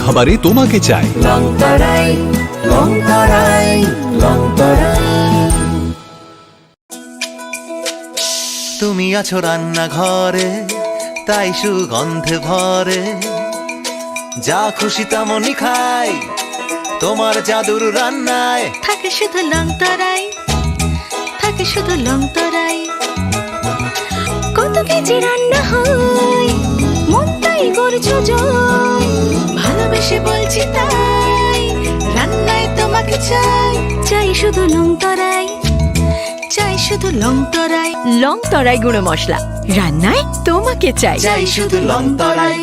খাবারে তোমাকে চাই। তুমি আছো রান্নাঘরে, তাই সুগন্ধে ভরে, যা খুশি তেমনই খাই তোমার জাদুর রান্নায়। থাকে শুধু লংতরাই, থাকে শুধু লংতরাই। কত কেজি রান্না হয়, মন তাই করছো জয়। ভালোবেসে বলছি তাই, রান্নায় তোমাকে চাই। চাই শুধু লংতরাই, চাই শুধু লংতরাই। লংতরাই গুঁড়ো মশলা, রান্নায় তোমাকে চাই। চাই শুধু লংতরাই।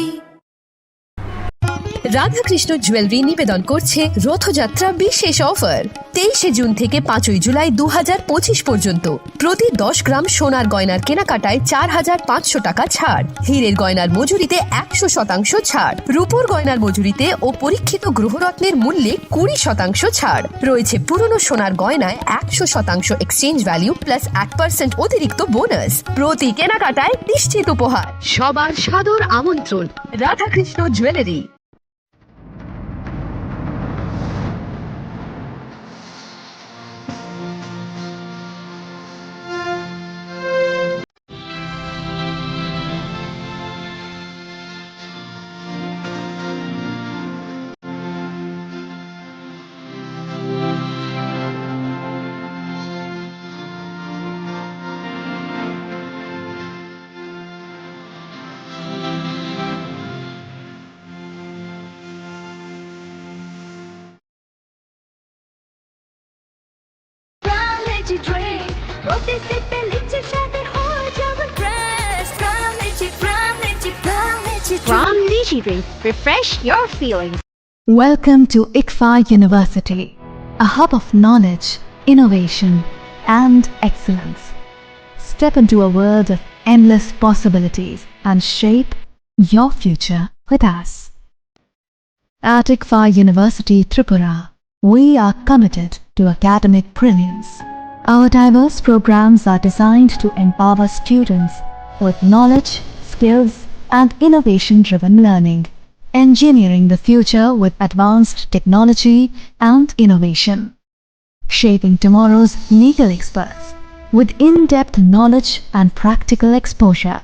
রাধাকৃষ্ণ জুয়েলারি নিবেদন করছে রথযাত্রা বিশেষ অফার 23 জুন থেকে 5 জুলাই 2025 পর্যন্ত। প্রতি 10 গ্রাম সোনার গয়নার কেনাকাটায় 4500 টাকা ছাড়, হীরের গয়নার মজুরিতে 100% ছাড়, রূপোর গয়নার মজুরিতে ও পরীক্ষিত গ্রহরত্নের মূল্যে 20% ছাড় রয়েছে। পুরনো সোনার গয়নায় 100% এক্সচেঞ্জ ভ্যালু প্লাস 1% অতিরিক্ত বোনাস। প্রতি কেনাকাটায় নিশ্চিত উপহার। সবার সাদর আমন্ত্রণ Radhakrishna jewellery. Refresh your feelings. Welcome to ICFA University, a hub of knowledge, innovation, and excellence. Step into a world of endless possibilities and shape your future with us. At ICFA University, Tripura, we are committed to academic brilliance. Our diverse programs are designed to empower students with knowledge, skills, and innovation-driven learning, engineering the future with advanced technology and innovation, shaping tomorrow's legal experts with in-depth knowledge and practical exposure,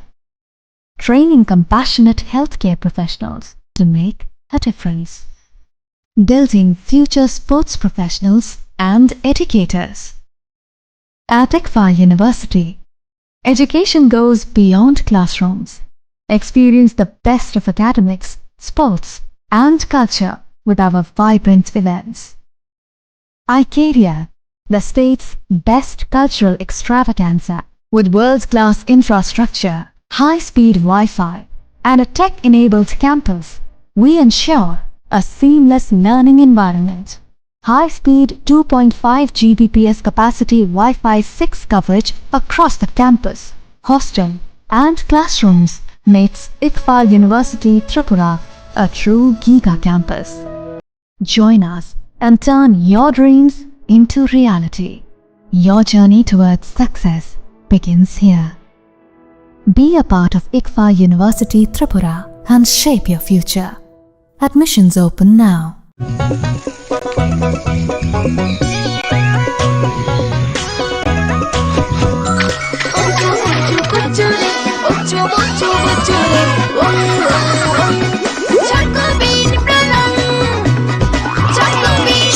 training compassionate healthcare professionals to make a difference, building future sports professionals and educators. At ICFA University, education goes beyond classrooms. Experience the best of academics, sports, and culture with our vibrant events. Icaria, the state's best cultural extravaganza, with world-class infrastructure, high-speed Wi-Fi, and a tech-enabled campus, we ensure a seamless learning environment. High-speed 2.5 Gbps capacity Wi-Fi 6 coverage across the campus, hostel, and classrooms makes ICFA University Tripura a true giga campus. Join us and turn your dreams into reality. Your journey towards success begins here. Be a part of ICFA University Tripura and shape your future. Admissions open now.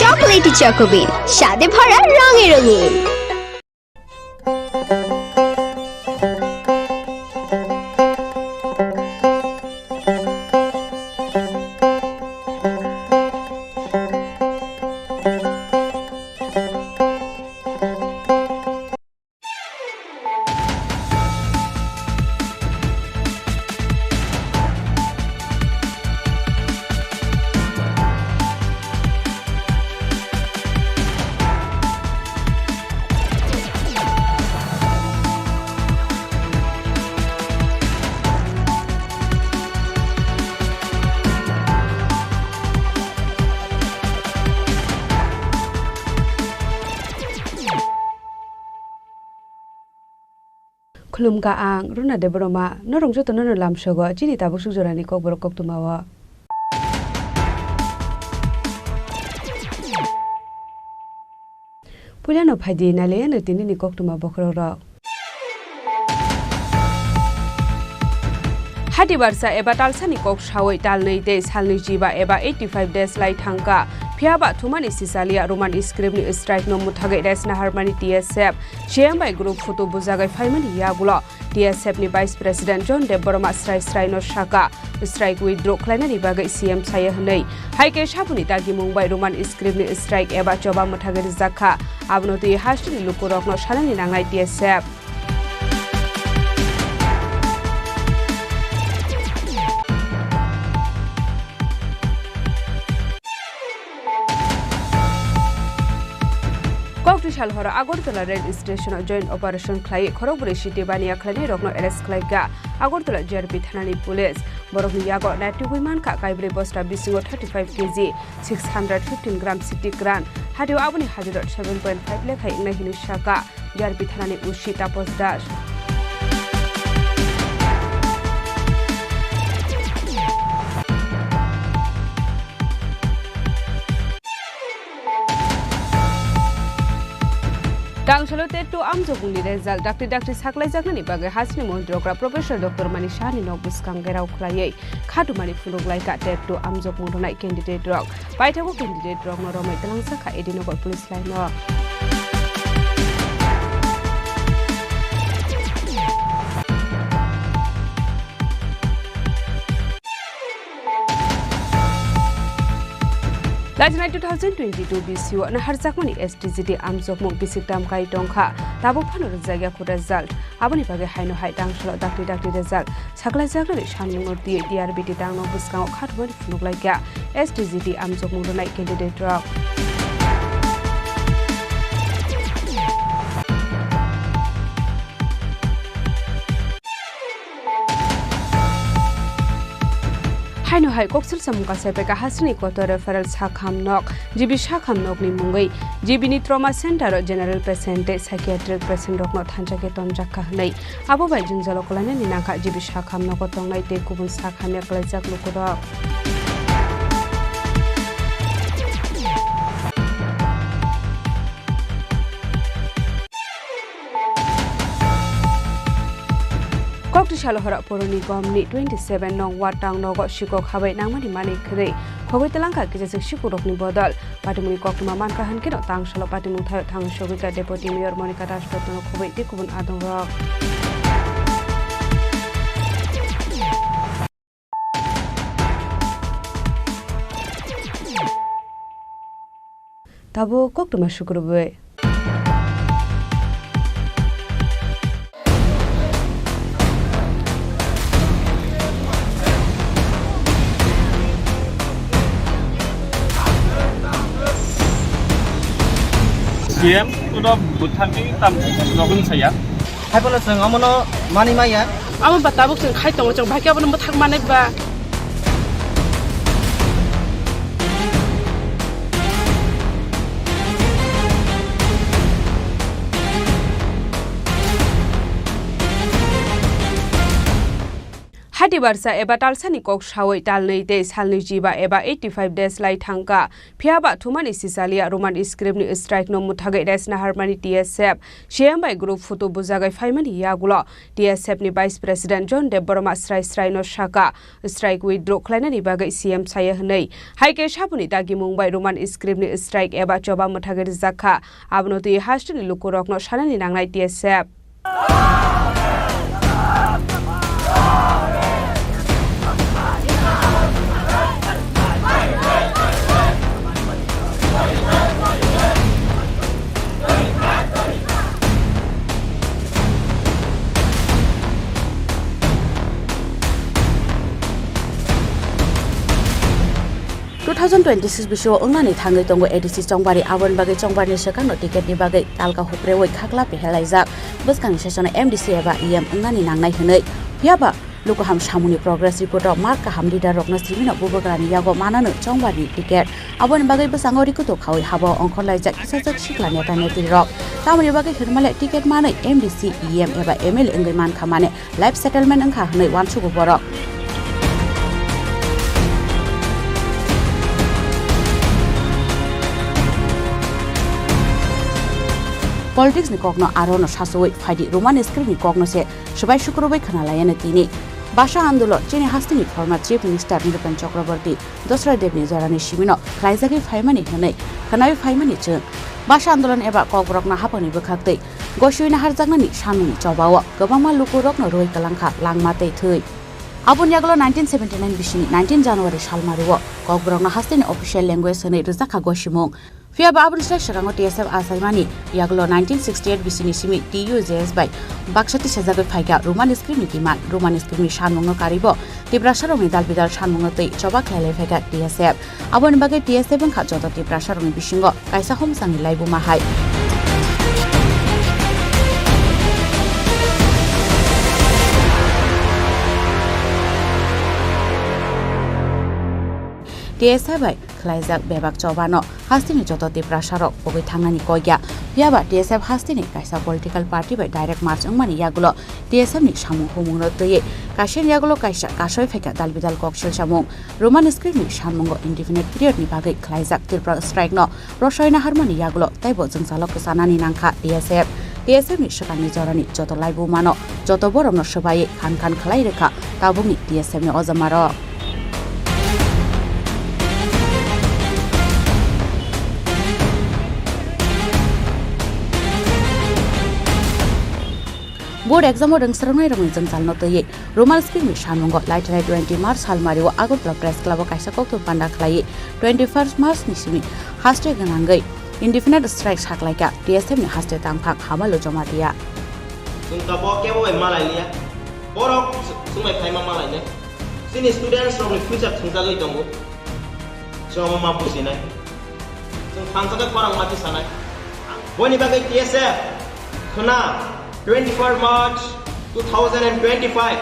Chocolatey চকোবিন, স্বাদে ভরা রঙে রঙিন। Khulum ka ang runa de broma norong joto no lam shogo chini tabuk sujorani kokborok koktumawa Puliano phadi na le na tin ni kok tuma bokro ro Hati barsa eba talsani kok shawai talnei te salni jiba eba 85 days lai thangka phiaba thumani sisalia roman script ni strike no muthagai res na harmani tsf shembai group photo bujagai faimani yagulo tsf ni vice president john deborama strai no shaka strike withdraw khlainani bagai cm saya hnei haike shabuni tagi mumbai roman script ni strike eba choba muthagai zakha abnoti hastini lukurok no shanani nangai tsf Koktisal hora Agortala Rail Station joint operation khlai Khorogpuri city bania khlani rokno arrest khlaiga Agortala JRP thanani police borokni yago nati huiman ka kaibre bosta bisingo 35 kg 615 gram city gran hadio abuni hadir 7.5 lekhai ingna hinu shaka JRP thanani ushi tapos dash Dangsalo tetu amjoguni result dakti saklai jaknani bagai hasni mondrokra professor dr mani shani nobus kangerau khlai khatumani fuloglai ka tetu amjog mondonai candidate rok paithago candidate rok no romai talangsa kha edinogor police line no Lajnai 2022 BCU na harjakmani STGD amjokmung bisiktam kai tongkha tabo phano jagya khu result aboni bage haino hai dangsalo dakti result saklai jagnani shanmung ti DRBT dangno buskang khatboni phnuglai kya STGD amjokmung ronai candidate rok Haino hai koksil samuka sepeka hasni koto referral sakham nok jibi sakham nok ni mungai jibi ni trauma center general patient psychiatric patient rok no thanjake tomjakha hnai abo bai jingjalo kolane ni nangkha jibi sakham nok tongnai te kubun sakham ya klajak lukura Koktisal hora poroni gomni 27 nong watang nogo shiko khabai nangmani mani khre khogoi telangka kijase shikurokni bodal patimuni koktuma manka hanke no tangsalo patimu thang shogika deputy mayor monica rashpatno khogoi te kubun adong rok tabo koktuma shukurbe GM udah butangi tam nogun saya. Hai pala seng amono mani maya. Amo batabuk seng khai tong jong bhakya bono muthak manai ba. Hati barsa eba talsani kok shawai talnei te salni jiba eba 85 days lai thangka phiaba thumani sisalia roman script ni strike no muthagai res na harmani tsf shembai group photo bujagai faimani yagulo tsf ni vice president john deborama strai no shaka strike withdraw khlainani bagai cm saya hnei haike shabuni tagi mumbai roman script ni strike eba choba muthagai zakha abnoti hastini lukurok no shanani nangnai tsf (2026) bisho ungnani thangai tongo ADC Chongbari abon bagai Chongbari sekang no ticket ni bagai talka huprewoi khakla pehelaijak buskang session MDC eba EM ungnani nangnai hnei phiaba Lukoham Shamuni progress report of Mark Kaham leader Rokna Simino Bubograni Yago Manano Chongbari ticket abon bagai basangori kuto khawi habo onkolai jak kisajak shiklani taneti rock tamani bagai hirmale ticket manai MDC EM eba ML engaiman khamane life settlement angkha hnei wansu Kokborok politics ni kokno arono shasoi phaidi roman script ni kokno se sabai shukrobai khana layane tini Basha Andolon, Chini Khorang former Chief Minister Nirupan Chakraborty, Dosra Devni Zorani Shimino, Klaizaki Faimani Hane, Kanavi Faimani Chung, Basha Andolon Eba Kokborok na Hapani Bukakte, Goshuina Harzagani, Shamini Chobawa, Gabama Lukurok no Roi Kalanka, Langmate Tui. Abun Yaglo 1979 Bishini, 19 January Shalmariwo, Kokborok na Hastini official language Hane, Rizaka Goshimong. Fia Babun Slasharango TSF Asaimani, Yaglo 1968 Bisini Simi, TUJS by Bakshati Shazaga Paika, Roman script Nikiman, Roman script Shanmungo Karibo, Tibrasharo Midal Bidal Shanmungo, Choba Kale Feka TSF, Abun Bagay TSF and Kajoto Tibrasharo Bishingo, Kaisa Homsang Laibu Mahai. TSF by Klaizak Bebak Chobano, Hastini Joto Tibrasharo, Obi Tangani Koya, Yaba TSF Hastini, Kaisa political party by direct march Mani Yagulo, TSF ni Shamu Humuno Toye, Kashin Yagulo Kaisha, Kashoy Feka Dalbidal Kokshil Shamung, Roman script ni Shamungo indefinite period ni Bagay Klaizak Tilpra strike no, Roshoina Harmony Yagulo, Taibo Zungsalo Kusanani Nanka, TSF. TSF ni Shakani Zorani, Joto Laibu Mano, Joto Borom no Shabaye, Kankan Klaireka, Tabumi TSF ni Ozamaro. Board exam or Serenai Ramizan Salnotoye, Roman Spring Shanungo, Light 20 March Halmario, Agotla Press Club of Kaisako to Panda Clay, 21st March Nishimi, Haste Ganangai, Indefinite Strikes Haklaika, TSM Haste Tampak, Hamalo Jomatia. Sunkabo and Malalia, Borok, Sumai Kaima Malaya, Sini students from the future Tungali Dongo, Choma Pusina, Sunkanga Khorang Matisana, Bonibaga TSF, Kuna. 24 March 2025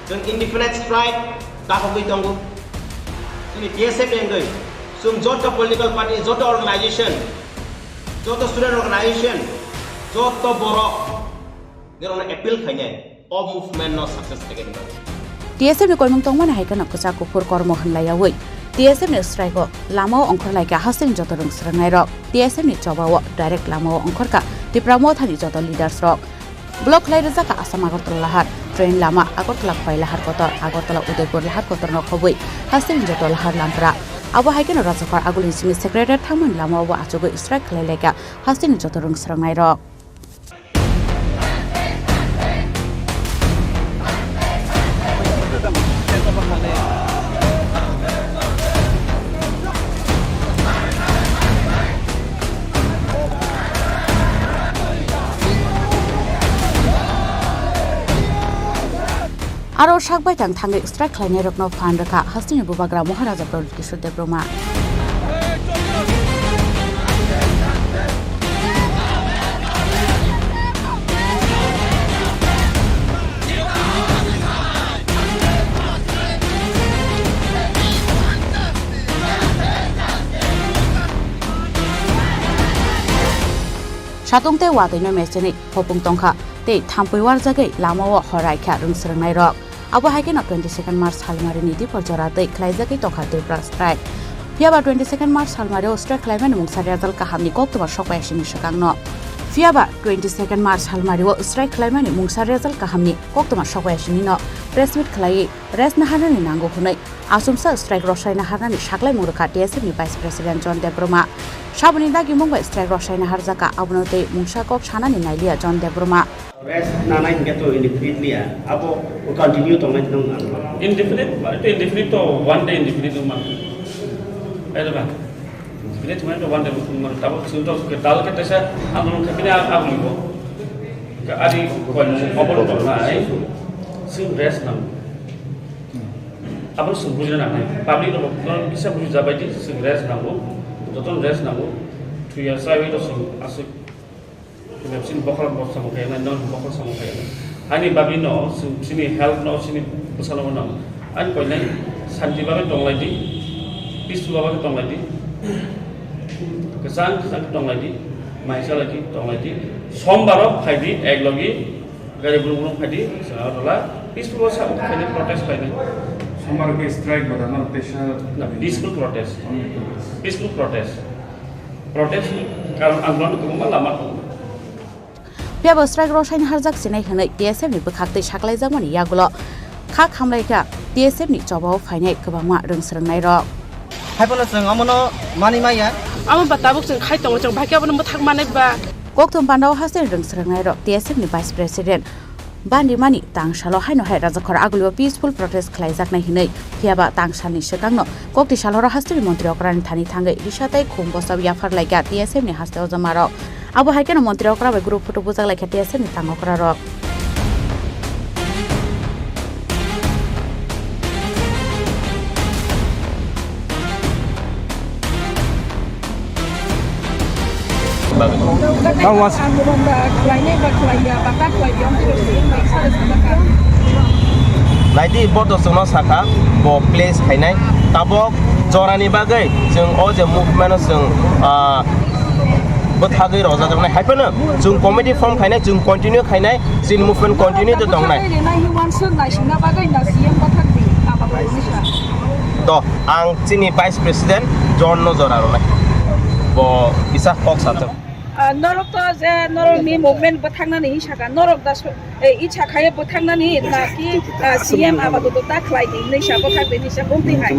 Sung indefinite strike Kakogui Tongu Sini TSF Engoi Sung Jota political party Jota organization Jota student organization Jota Borok There on appeal Kanye all movement no success again TSF ni Kolmung Tongman Haikan of Kusako for Kormohan Layaway TSF ni strike Lamo Onkor like a Hastin Jota Rung Serenero TSF ni Chobawa direct Lamo Onkorka The Pramothani Joto Leaders Rock. Block Laidazaka Asamagotola Lahar, Train Lama, Agotla Lahar Kotor, Agotala Udepur Lahar Kotor no Kobui, Hastin Joto Lahar Lampra. Our Hiken Razakar Agulisimi Secretary Taman Lama Achogo Strike Lega, Hastin Jotorung Srangairo. Aro Shakbai Tang Tangi Strike Lanerok no Pandaka, Hastin Bubagra Moharaja Production Debroma. Shatong Te Wadi no Messini, Hopung Tonka, Te Tampui Warzaga, Lama Horaika, Rung Serenai Rock. Abu Hagen of 22nd March Halmarini for Jorate, Klaizaki Toka Tilpra strike. Fiaba 22nd March Halmario strike Clayman Munsariazal Kahamni Kokto Shokwashi Shakano. Fiaba 22nd March Halmario strike Clayman Munsariazal Kahamni, Kokto Shokwashi, Press with Clay, Res Naharan in Ango Hunay, Asumsa strike Roshina Haran, Shakla Muraka, TSM Vice President John Debroma. Shabuninda Gimumba strike Roshina Harzaka, Abunote, Munshakov Shanan in Ilia, John Debroma. Rest nana get to indefinitely abo will continue to make no indefinite to 1 day indefinite I indefinite to 1 day double symptoms ke dal ke tesa amon kapina abulibo ka adi ko obol to nai sim rest nam abon sumbuja na public no bisa buju jabai di sim rest namu total rest namu 2 years I to sim asik we have seen Bokor Samukai and non Bokor Samukai. Hani Babino, Chini help no Chini Pusalano. And Poland, Santiba Tongladi, Peaceful Tongladi, Kasan Tongladi, Myselati Tongladi, Sombaro Hadi, Eglogi, Gariburu Hadi, Saradola, Peaceful was some kind of protest by them. Somebody strike, but not peaceful protest. Peaceful protest. Protest, I'm going to come. फियाबो strike रसायन हारजाक सिनाय हनै TSF नि बखाक्तै साखलायजामानि यागुल खा खामलायग्रा TSF नि जबाव फायनाय गोबांमा रोंसोरोंनाय रक हायबोला जों अमनो मानि माया आमो बाताबुक जों खायतंग जों भाग्याबो मोथाक मानेबा गक्तम बान्दाव हासे रोंसोरोंनाय रक टीएसएफ नि भाइस प्रेसिडेन्ट बान्दिमानि तांसालो हायनो हाय राजाखर आगुलियाव पिसफुल प्रोटेस्ट खालायजाकनाय हिनै फियाबा तांसानि सिगांनो गक्ति सालहर हास्टरि मन्त्रि अक्रानि थानि थांगै रिसाताय खुंबसाव याफारलायगा टीएसएफ नि हास्ताव जमारक आबो हायकेनो मन्त्रि अक्रा बाय ग्रुप फटो बुजाकलायखा टीएसएफ नि तांगकरा रक नाइदि बड जोंनो साखा बो प्लेस खायनाय ताबक जरानि बागै जों अ जे मुभमेन्ट जों बथागै रजादोंनाय हायफोनो जों कमिटि फर्म खायनाय जों कन्टिन्यू खायनाय जों मुभमेन्ट कन्टिन्यू द दंनाय तो आं चिनि भाइस प्रेसिडेन्ट जन नजरारनाय बो इसा कक साथों नरक तो जे नरक नि मुभमेन्ट बथांनानै हिसागा नरक दा इच्छा खाय बथांनानै नाकि सीएम आबादो दा खलायनि नैसा बथांदै नैसा बुंदै हाय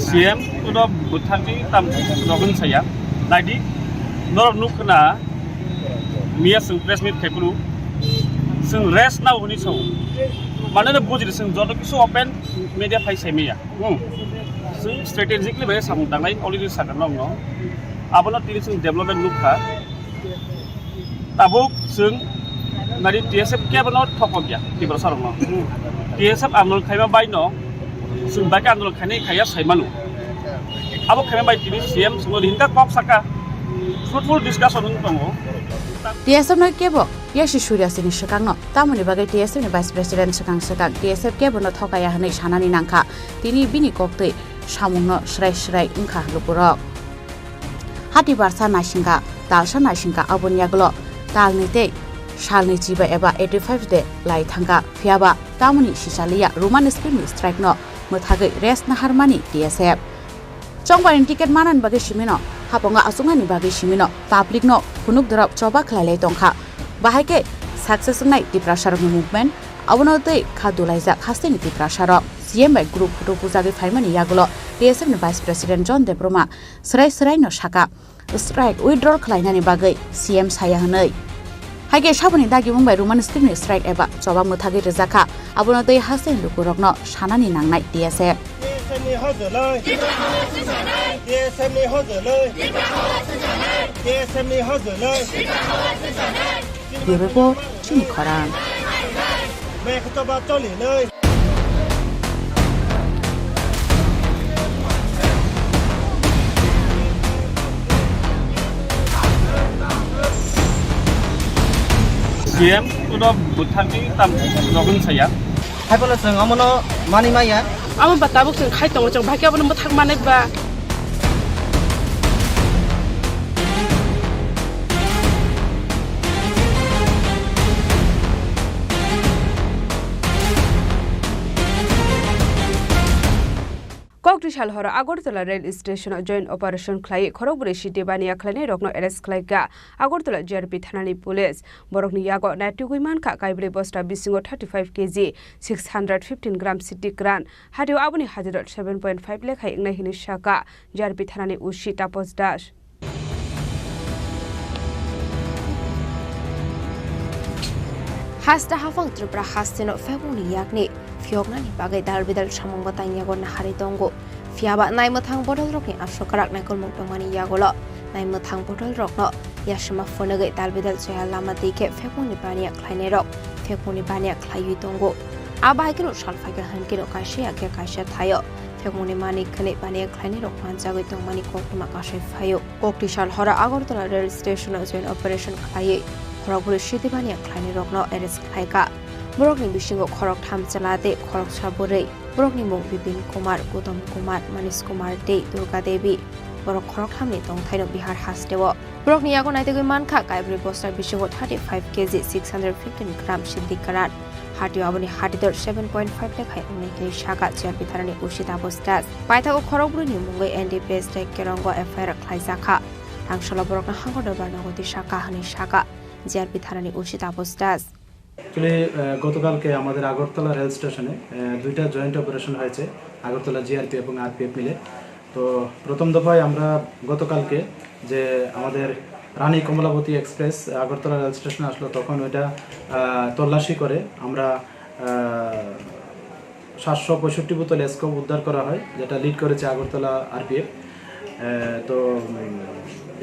सीएम तो बुथांनि ताम रगन साया नाइदि नरक नुखना मिया जों प्रेस मिट खेबलु जों रेस्ट नाव हनि सौ मानोना बुजिदो जों जत किसु ओपन मीडिया फाइसे मिया जों स्ट्रेटेजिकली बे सामदांनाय अलरेडी सागन न आबनो तिनि जों डेभलपमेन्ट नुखा ताबुक जों नारि टीएसएफ केबनो थपगिया तिब्र सरंनो टीएसएफ आन्दोलन खायमा बायनो जों बाके आन्दोलन खायया सायमानु आबो खायमा बाय तिनि सीएम जों हिंता कप साका फ्रुटफुल डिस्कसन दङ टीएसएफ न केबो यासि सूर्यासिनि सिगांनो तामनि बागै टीएसएफ नि भाइस प्रेसिडेन्ट सिगां टीएसएफ केबनो थकाया हनै सानानि नांखा तिनि बिनि कक्तै सामुंनो स्राय उंखा लुपुरक हाति बारसा नासिंगा दालसा नासिंगा अबनियागलो तालनिते सालनि जिबा एबा 85 दे लाई थांगा फियाबा तामुनि सिसालिया रोमान स्क्रिप्टनि स्ट्राइक न मोथागै रेस्ट नाहारमानि टीएसएफ चंबानि टिकेट मानान बागै सिमिनो हापंगा असुंगानि बागै सिमिनो पाब्लिक न खुनुक दरब चबा खलायलाय दंखा बाहायके सक्सेस नाय दिप्रासारनि मुभमेन्ट अबनोतै खादुलायजा खास्तेनि दिप्रासारक सीएम बाय ग्रुप फटो पुजागै फाइमानि यागलो टीएसएफ नि भाइस प्रेसिडेन्ट जन देब्रमा सराय न साका स्ट्राइक विथड्र खलायनानि बागै सीएम साया हनै हाइगे साबनि दागि मुंबाय रोमान स्क्रिप्टनि स्ट्राइक एबा जबा मोथागै रजाखा अबनोतै हास्तेनि लुकुरकनो सानानि नांनाय TSF report Chini Khorang CM तो बुथांनि ताम रगन साया हायबोला जों अमनो मानि माया आमो बाताबुक जों खायतंग जों भाग्याबो मोथाक मानेबा Kokborok Salhora Agortala rail station joint operation khlai Khorokburi city bania khlainai rokno arrest khlaiga Agortala JRP thanani police borokni yago natugui manka kaibri bosta bisingo 35 kg 615 gram city gran hadio abuni hadirot 7.5 lekh hai ingnai hini shaka JRP thanani ushi tapos dash Hasta hafang Tripura hastino febuni yakni Fiogna ni bagai dal bidal samong batang yago na hari tongo fiaba nai mathang botol rok ni afro karak na kol mok tongani yago lo nai mathang botol rok no yashma phone gai dal bidal soya lama tike febuni bania khlaine rok febuni bania khlai tongo abai kino salfa ga han kino kaisha ke kaisha thayo febuni mani khane bania khlaine rok man jagoi tongmani kokma kasai phayo kokti sal hora Agortala rail station joint operation khlai Khorokburi city bania khlaine rok no arrest khlaika Borokni bisingo khorok tham chalate khorok saborei borokni mung Bipin Kumar Gautam Kumar Manish Kumar Dei Durga Devi borok khorok thamni tongthaino Bihar hastewo borokni yago naitegoi mankha kaibri bosta bisingo 35 kg 615 gram siddi karat hatio aboni hatidor 7.5 lekh hai unai shaka JRP tharani usita postas paithago Khorokburi ni mungai NDPS dek kerongo FIR khlaisakha Tangshala borokna hangor barnagoti shaka hani shaka GRP থানানি উচিত আবস্তাস আসলে গতকালকে আমাদের Agartala rail স্টেশনে দুইটা joint operation হয়েছে Agartala GRP এবং আরপিএফ মিলে। তো প্রথম দফায় আমরা গতকালকে যে আমাদের রানী কমলাবতী এক্সপ্রেস আগরতলা রেল স্টেশনে আসলো, তখন ওইটা তল্লাশি করে আমরা 765 বোতল স্কোপ উদ্ধার করা হয়, যেটা লিড করেছে আগরতলা আরপিএফ। তো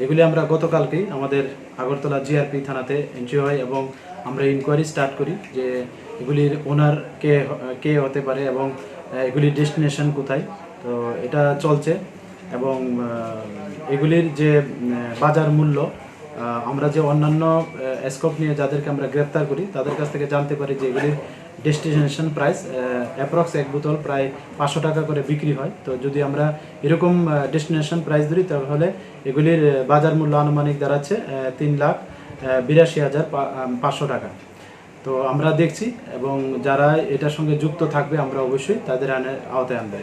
এগুলি আমরা গতকালকেই আমাদের আগরতলা জিআরপি থানাতে এন্ট্রি হয় এবং আমরা ইনকোয়ারি স্টার্ট করি যে এগুলির ওনার কে হতে পারে এবং এগুলির ডেস্টিনেশন কোথায়। তো এটা চলছে এবং এগুলির যে বাজার মূল্য আমরা যে অন্যান্য স্কোপ নিয়ে যাদেরকে আমরা গ্রেপ্তার করি তাদের কাছ থেকে জানতে পারি যে এগুলির ডেস্টিনেশন প্রাইস অ্যাপ্রক্স এক বোতল প্রায় 500 টাকা করে বিক্রি হয়। তো যদি আমরা এরকম ডেস্টিনেশন প্রাইস ধরি তাহলে এগুলির বাজার মূল্য আনুমানিক দাঁড়াচ্ছে 3,82,500 টাকা। তো আমরা দেখছি এবং যারা এটার সঙ্গে যুক্ত থাকবে আমরা অবশ্যই তাদের আওতায় আনবে।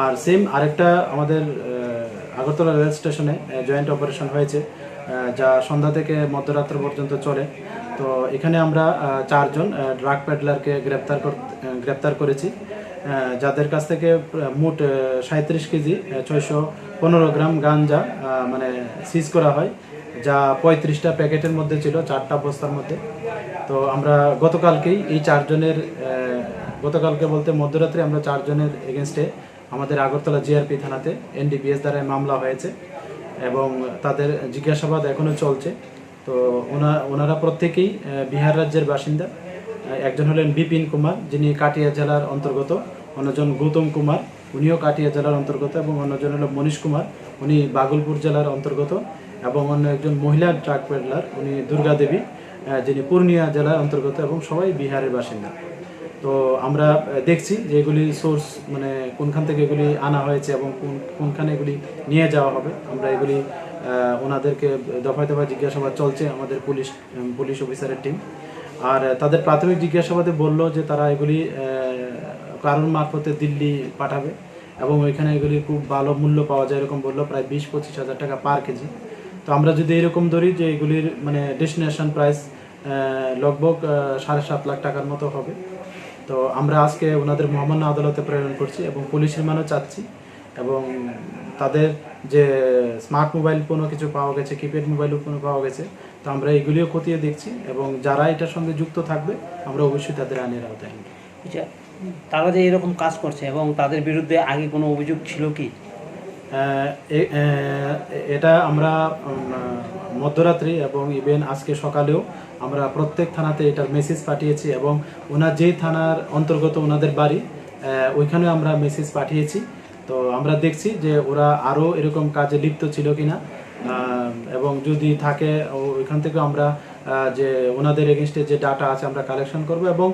আর সেম আরেকটা আমাদের আগরতলা রেল স্টেশনে জয়েন্ট অপারেশন হয়েছে, যা সন্ধ্যা থেকে মধ্যরাত্র পর্যন্ত চলে। তো এখানে আমরা 4 জন ড্রাগ প্যাডলারকে গ্রেপ্তার করেছি, যাদের কাছ থেকে মোট 37 কেজি 615 গ্রাম গাঞ্জা মানে সিজ করা হয়, যা 35টা প্যাকেটের মধ্যে ছিল 4টা বস্তার মধ্যে। তো আমরা গতকালকেই এই 4 জনের গতকালকে বলতে মধ্যরাত্রে আমরা 4 জনের এগেনস্টে আমাদের আগরতলা জিআরপি থানাতে এনডিপিএস দ্বারা মামলা হয়েছে এবং তাদের জিজ্ঞাসাবাদ এখনও চলছে। তো ওনারা প্রত্যেকেই বিহার রাজ্যের বাসিন্দা। একজন হলেন বিপিন কুমার, যিনি কাটিয়া জেলার অন্তর্গত, অন্যজন গৌতম কুমার, উনিও কাটিয়া জেলার অন্তর্গত, এবং অন্যজন হল মনীষ কুমার, উনি বাগলপুর জেলার অন্তর্গত, এবং অন্য একজন মহিলা ট্রাক পেডলার, উনি দুর্গা দেবী, যিনি পূর্ণিয়া জেলার অন্তর্গত, এবং সবাই বিহারের বাসিন্দা। তো আমরা দেখছি যে এগুলি সোর্স মানে কোনখান থেকে এগুলি আনা হয়েছে এবং কোনখানে এগুলি নিয়ে যাওয়া হবে। আমরা এগুলি ওনাদেরকে দফায় দফায় জিজ্ঞাসাবাদ চলছে আমাদের পুলিশ অফিসারের টিম। আর তাদের প্রাথমিক জিজ্ঞাসাবাদে বললো যে তারা এগুলি কারণ মারফতে দিল্লি পাঠাবে এবং ওইখানে এগুলি খুব ভালো মূল্য পাওয়া যায় এরকম বললো, প্রায় 20-25 হাজার টাকা পার কেজি। তো আমরা যদি এরকম ধরি যে এগুলির মানে ডেস্টিনেশন প্রাইস লগভগ 7.5 লাখ টাকার মতো হবে। তো আমরা আজকে ওনাদের মহামান্য আদালতে প্রেরণ করছি এবং পুলিশ রিমান্ডও চাচ্ছি, এবং তাদের যে স্মার্ট মোবাইল ফোনও কিছু পাওয়া গেছে, কিপ্যাড মোবাইল ফোনও পাওয়া গেছে। তো আমরা এগুলিও খতিয়ে দেখছি এবং যারা এটার সঙ্গে যুক্ত থাকবে আমরা অবশ্যই তাদের আইনের আওতায় আনব। তারা যে এরকম কাজ করছে এবং তাদের বিরুদ্ধে আগে কোনো অভিযোগ ছিল কি? এটা আমরা মধ্যরাত্রি এবং ইভেন আজকে সকালেও আমরা প্রত্যেক থানাতে এটার মেসেজ পাঠিয়েছি এবং ওনার যে থানার অন্তর্গত ওনাদের বাড়ি ওইখানেও আমরা মেসেজ পাঠিয়েছি। তো আমরা দেখছি যে ওরা আরও এরকম কাজে লিপ্ত ছিল কিনা, এবং যদি থাকে ওইখান থেকে আমরা যে ওনাদের এগেনস্টে যে ডাটা আছে আমরা কালেকশন করব এবং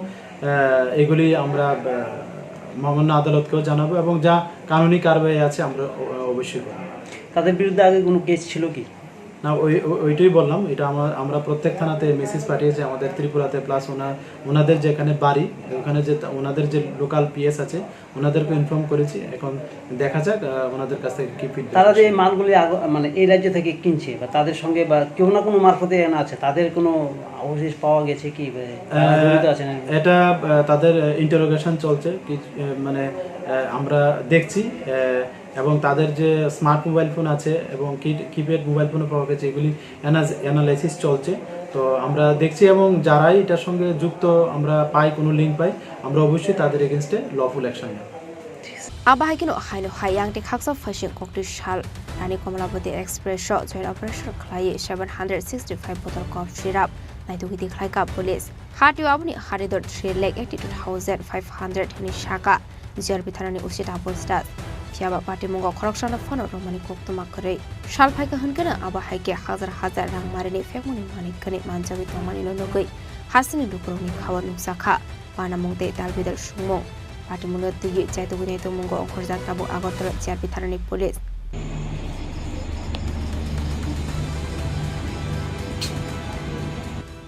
এগুলি আমরা মহামান্য আদালতকেও জানাবো এবং যা কানুনি কারবাই আছে আমরা অবশ্যই করব। তাদের বিরুদ্ধে আগে কোনো কেস ছিল কি? না, ওইটাই বললাম, এটা আমরা প্রত্যেক থানাতে মেসেজ পাঠিয়েছি আমাদের ত্রিপুরাতে, প্লাস ওনাদের যেখানে বাড়ি ওখানে যে ওনাদের যে লোকাল পিএস আছে ওনাদেরকে ইনফর্ম করেছি। এখন দেখা যাক ওনাদের কাছ থেকে কি ফিডব্যাক। তারা যে মালগুলি মানে এই রাজ্য থেকে কিনছে বা তাদের সঙ্গে বা কেউ না কোনো মারফতে আছে, তাদের কোনো অবশেষ পাওয়া গেছে কি? এটা তাদের ইন্টারোগেশন চলছে, মানে আমরা দেখছি, এবং তাদের যে স্মার্ট মোবাইল ফোন আছে এবং কিপ্যাড মোবাইল ফোনও পাওয়া গেছে, এগুলি অ্যানালাইসিস চলছে। তো আমরা দেখছি এবং যারাই এটার সঙ্গে যুক্ত আমরা পাই, কোনো লিঙ্ক পাই, আমরা অবশ্যই তাদের এগেনস্টে লফুল অ্যাকশন নেব। আবাহাইকিনো হাইনো হাইয়াং তে খাকসা ফাইসিং ককটি শাল রানী কমলাবতী এক্সপ্রেস জয়েন্ট অপারেশন খালায়ে 765 বোতল কফ সিরাপ নাইদুগি দেখায় কা পুলিশ হাটিও আপনি হারিদর 3,82,500 नि शाखा जिआरपि थानानि उचित आबस्था फियाबा पार्टी मुंगाव खरकसाना फन रमानि कोक्तमा करे साल फाइका हनकेना आबा हाइके हाजार हाजार रां मारिनि फेगुनि मानिकनि मानजाबि तमानि नगै हासिनि दुकुरनि खावा नुसाखा पाना मुंगते दालबिदल सुमो पार्टी मुंगा तिगि जायतुगुनि तो मुंगो अंखर जात्राबो Agartala जिआरपि थानानि police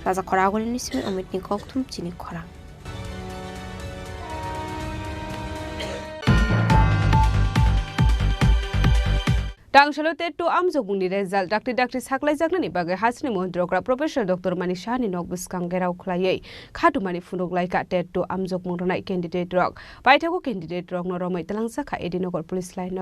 Raja खरागुलिनि Simi अमितनि कक्तुम Chini खरां Tangshalo Tetu Amzoguni result, Dr. Saklai Zagnani Baga Hasni Mondrogra, Professor Dr. Manishani Nogbus Kangera Klaye, Katumani Funuglaika Tetu Amzog Mundonai candidate rock, Paitago candidate rock, Noroma Talangsaka, Edinogor police line.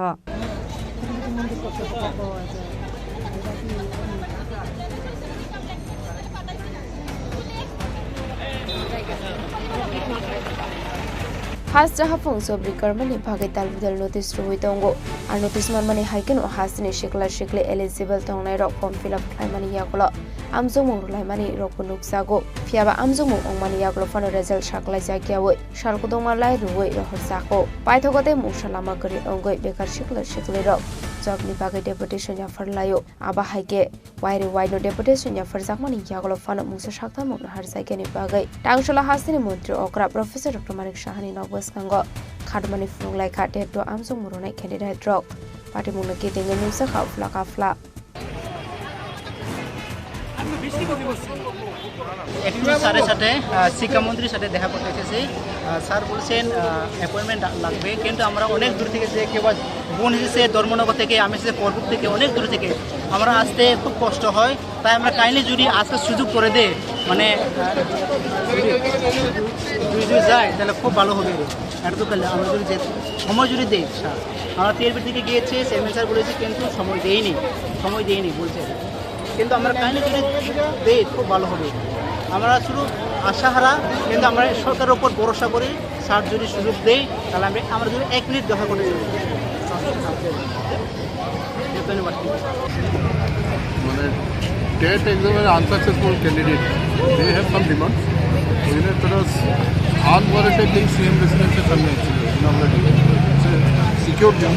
Has Hafung so Bricarmani Pagatal with the notice to Witongo, and notice Mamani Hiken or Hasni Shikla eligible Tonai form fill up Limani Yakola, Amzomo Limani Rokunuksago, Fiaba Amzomo on Mani Yaklo for a result Shakla Zakiawo, Shalkodoma Lai Ruwe Horsako, Paitogote Mushalama Guri Ongo Bekar Shikla Rock. Jobni Baga deputation for Layo, Abba Hike, wide no deputation for Zakmani Yagolo Fana Musa Shakta Mun Harsakani Bagai, Tangshala Hasini Montri Okra, Professor Dr. Manik Shahani Nogwas Kango, Kadmani Fung like a dead to Amso Murona candidate rock, Patimuna getting the Musa Flaka Fla. একটু স্যারের সাথে শিক্ষামন্ত্রীর সাথে দেখা করতে এসেছি sir বলছেন appointment লাগবে কিন্তু আমরা অনেক দূর থেকে যে কেবল বোন এসেছে ধর্মনগর থেকে আমি এসেছি পরপুর থেকে অনেক দূর থেকে আমরা আসতে খুব কষ্ট হয় তাই আমরা কাইন্ডলি যদি আজকে সুযোগ করে দেয় মানে যদি যায় তাহলে খুব ভালো হবে এত তাহলে আমরা যদি সময় যদি দেই স্যার আমরা টিআরপি থেকে গিয়েছে চেয়ারম্যান স্যার বলেছে কিন্তু সময় দেয়নি বলছে কিন্তু আমরা কাহিনী যদি দেই খুব ভালো হবে আমরা শুধু আশাহারা কিন্তু আমরা সরকারের উপর ভরসা করি স্যার যদি সুযোগ দেই তাহলে আমরা যদি 1 মিনিট দেখা করে ধন্যবাদ মানে টেট এক্সামের unsuccessful candidate they have some demand ওইটা তারা আনওয়ারেন্টেড থিং সিএম রেসিডেন্সের সামনে আমরা সিকিউর জব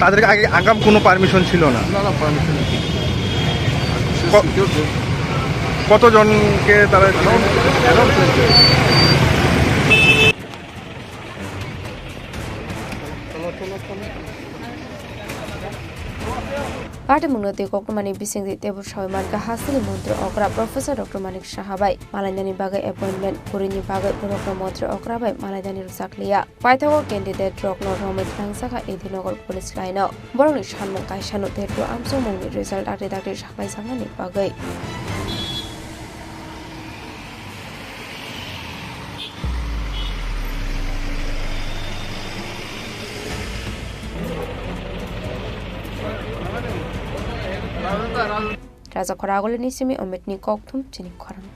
তাদের আগে আগাম কোনো পারমিশন ছিল না না পারমিশন কতজনকে তারা Patimungati Kokmani Bising the Table Shawamanka Hasili Montre Okra, Professor Dr. Manik Shahabai, Malandani Baga appointment, Kurini Baga, Purokra Montre Okra by Malandani Rusaklia, Paitago candidate Rock no Romet Langsaka, Edinogor police line out, Boronish Hanmo Kaishano Tetu Amso Moni result at the Dr. Shabai Sangani Bagai. Raza Koragol Nisimi Ometni Koktum, Chini Khorang.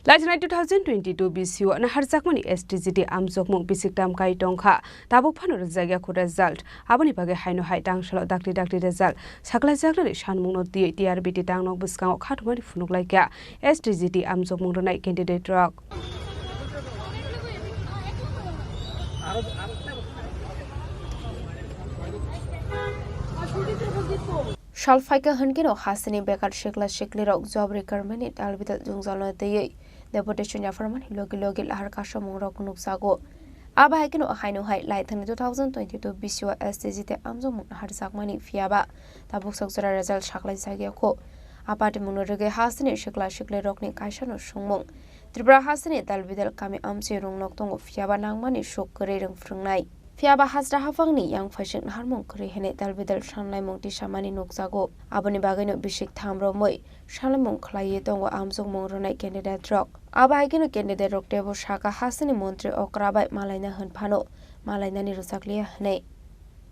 Lajnai 2022 BCU na harzakmani STGT amzokmung bisiktam kai tongkha tabuk phanor jagya khu result aboni bage haino hai tangshalo dakli result saklai jaglari shanmung no di TRBT tangnok buskang khathmani funuklai kya STGT amzokmung ronai candidate rock Shalfaika Hankino Hasani Bekar Shikli Rock job requirement Albital Jungzalno Day. Deputation Yafarman Logi Harkasha Murok Nuksago. Abba Hakino Haino High Light 2022 BCU STGT Amzom Harzakmani Fiaba, Tabuk Soxera result Shaklai Sagiako. Apart Munurege Hasani Shikli Rockni Kaishano Shumong. Tripura Hasani Dalvidal Kami Amsi Rung Noctung of Fiaba Nangmani Shok Reading Frungnai. Fiaba Hasra Hafangni Young Fashion Harmon Krihene Dalvidal Shanlai Monti Shamani Nuksago. Aboni Bagano Bishik Tamro Moy. Shalamon Klaye Tongo Amzong Monronai candidate rock. Abagino candidate rock Devo Shaka Hasani Montre Okrabai Malina Hunpano, Malina Nirusaklia Hane.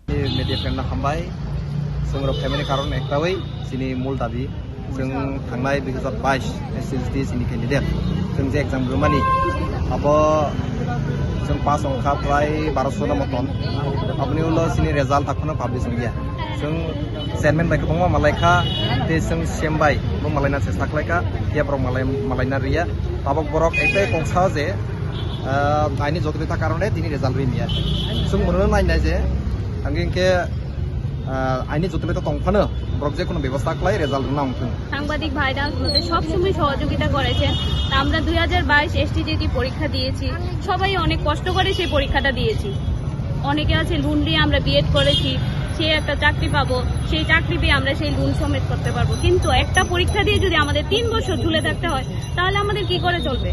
Media Pena Hambai, Sumro Family Caron Ekaway, Sini Multabi, Sung Hangai because of Bash, SSD Sini candidate, Sung the exam money. Abo Sung pass on Kaprai, Barasona Moton, Abnulo Sini result Hakuna publish media. Sung Sandman by Kupoma Malaika, they sung Shembai, Malina Saklaka, Yapro Malina Ria, Kokborok, Ete Kongshaze, I need Zokita Caronet in result Rimia. Sung Muruna Naze, Anginke, I need Zotometo Tongpana, Project on Bevasaklai, result mountain. সাংবাদিক ভাইরা আমাদের সব সময় সহযোগিতা করেছেন আমরা 2022 STGT পরীক্ষা দিয়েছি সবাই অনেক কষ্ট করে সেই পরীক্ষাটা দিয়েছি অনেকে আছে লোন নিয়ে আমরা বিএড করেছি সে একটা চাকরি পাবো, সেই চাকরি পেয়ে আমরা সেই লোন সমেত করতে পারবো। কিন্তু একটা পরীক্ষা দিয়ে যদি আমাদের 3 বছর ঝুলে থাকতে হয়, তাহলে আমাদের কি করে চলবে?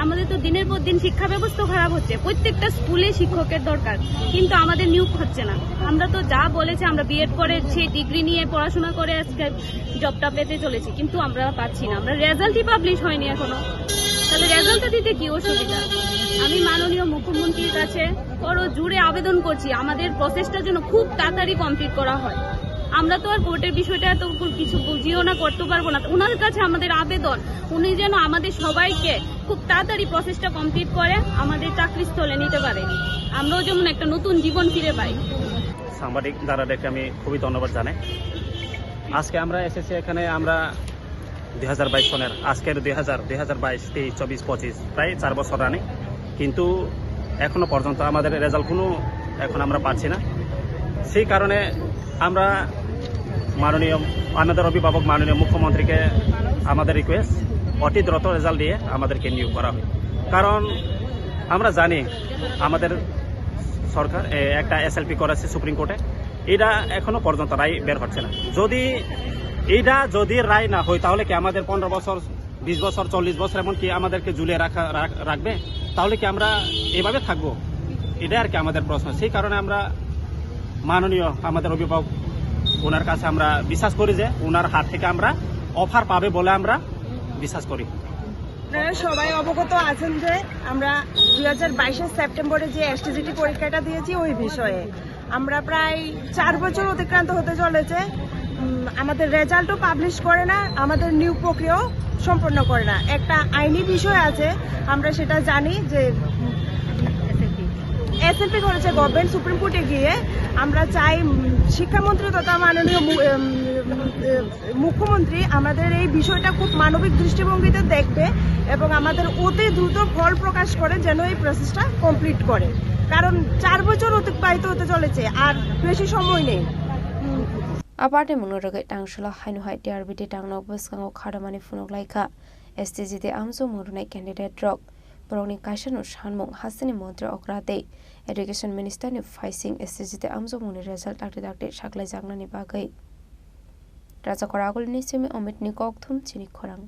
আমাদের তো দিনের পর দিন শিক্ষা ব্যবস্থা খারাপ হচ্ছে। প্রত্যেকটা স্কুলে শিক্ষকের দরকার, কিন্তু আমাদের নিয়োগ হচ্ছে না। আমরা তো যা বলেছে, আমরা বিএড করে সেই ডিগ্রি নিয়ে পড়াশোনা করে আজকে জবটা পেতে চলেছি, কিন্তু আমরা পাচ্ছি না। আমরা রেজাল্টই পাবলিশ হয়নি এখনো, তাহলে রেজাল্টটা দিতে কি অসুবিধা? আমি মাননীয় মুখ্যমন্ত্রীর কাছে বড় জোরে আবেদন করছি, আমাদের প্রসেসটা যেন খুব তাড়াতাড়ি কমপ্লিট করা হয়। আমরা তো আর কোর্টের বিষয়টা এত কিছু বুঝিও না, করতে পারবো না। ওনার কাছে আমাদের আবেদন, উনি যেন আমাদের সবাইকে খুব তাড়াতাড়ি প্রসেসটা কমপ্লিট করে আমাদের চাকরিস্থলে নিতে পারে, আমরাও যেমন একটা নতুন জীবন ফিরে পাই। সাংবাদিক দাদাদেরকে আমি খুবই ধন্যবাদ জানাই। আজকে আমরা এসেছি এখানে, আমরা 2022 সনের আজকের 2022, 23, 24, 25 প্রায় 4 বছর রানে, কিন্তু এখনো পর্যন্ত আমাদের রেজাল্ট কোনো এখন আমরা পাচ্ছি না। সেই কারণে আমরা আমাদের অভিভাবক মাননীয় মুখ্যমন্ত্রীকে আমাদের রিকোয়েস্ট, অতি দ্রুত রেজাল্ট দিয়ে আমাদেরকে নিয়োগ করা হয়। কারণ আমরা জানি আমাদের সরকার একটা SLP করেছে সুপ্রিম কোর্টে, এটা এখনো পর্যন্ত রায় বের হচ্ছে না। যদি রায় না হয়, তাহলে কি আমাদের 15 বছর, 20 বছর, 40 বছর এমনকি আমাদেরকে ঝুলিয়ে রাখবে? তাহলে কি আমরা এভাবে থাকবো? এটা আর কি আমাদের প্রশ্ন। সেই কারণে আমরা মাননীয় আমাদের অভিভাবক, ওনার কাছে আমরা বিশ্বাস করি যে ওনার হাত থেকে আমরা অফার পাবে বলে আমরা বিশ্বাস করি। আপনারা সবাই অবগত আছেন যে আমরা 2022 সেপ্টেম্বরে যে STGT পরীক্ষাটা দিয়েছি, ওই বিষয়ে আমরা প্রায় 4 বছর অতিক্রান্ত হতে চলেছে। আমাদের রেজাল্টও পাবলিশ করে না, আমাদের নিয়োগ প্রক্রিয়াও সম্পন্ন করে না। একটা আইনি বিষয় আছে, আমরা সেটা জানি যে SLP করেছে গভর্নমেন্ট সুপ্রিম কোর্টে গিয়ে। আমরা চাই শিক্ষামন্ত্রী তথা মাননীয় মুখ্যমন্ত্রী আমাদের এই বিষয়টা খুব মানবিক দৃষ্টিভঙ্গিতে দেখবে এবং আমাদের অতি দ্রুত ফল প্রকাশ করে যেন এই প্রসেসটা কমপ্লিট করে। কারণ 4 বছর অতিবাহিত হতে চলেছে, আর বেশি সময় নেই। Aparte munuragai tangshala hainuhai DRBT tangnok bwskango khadamani funukhlaika STGT amso murunai candidate rok borokni kaisanu sanmung hasini mantri okrate Education Minister ni faising STGT amso muni result dakte saklaijaknani bagai Raja Koragulni simi Omit ni kokthum Chini Khorang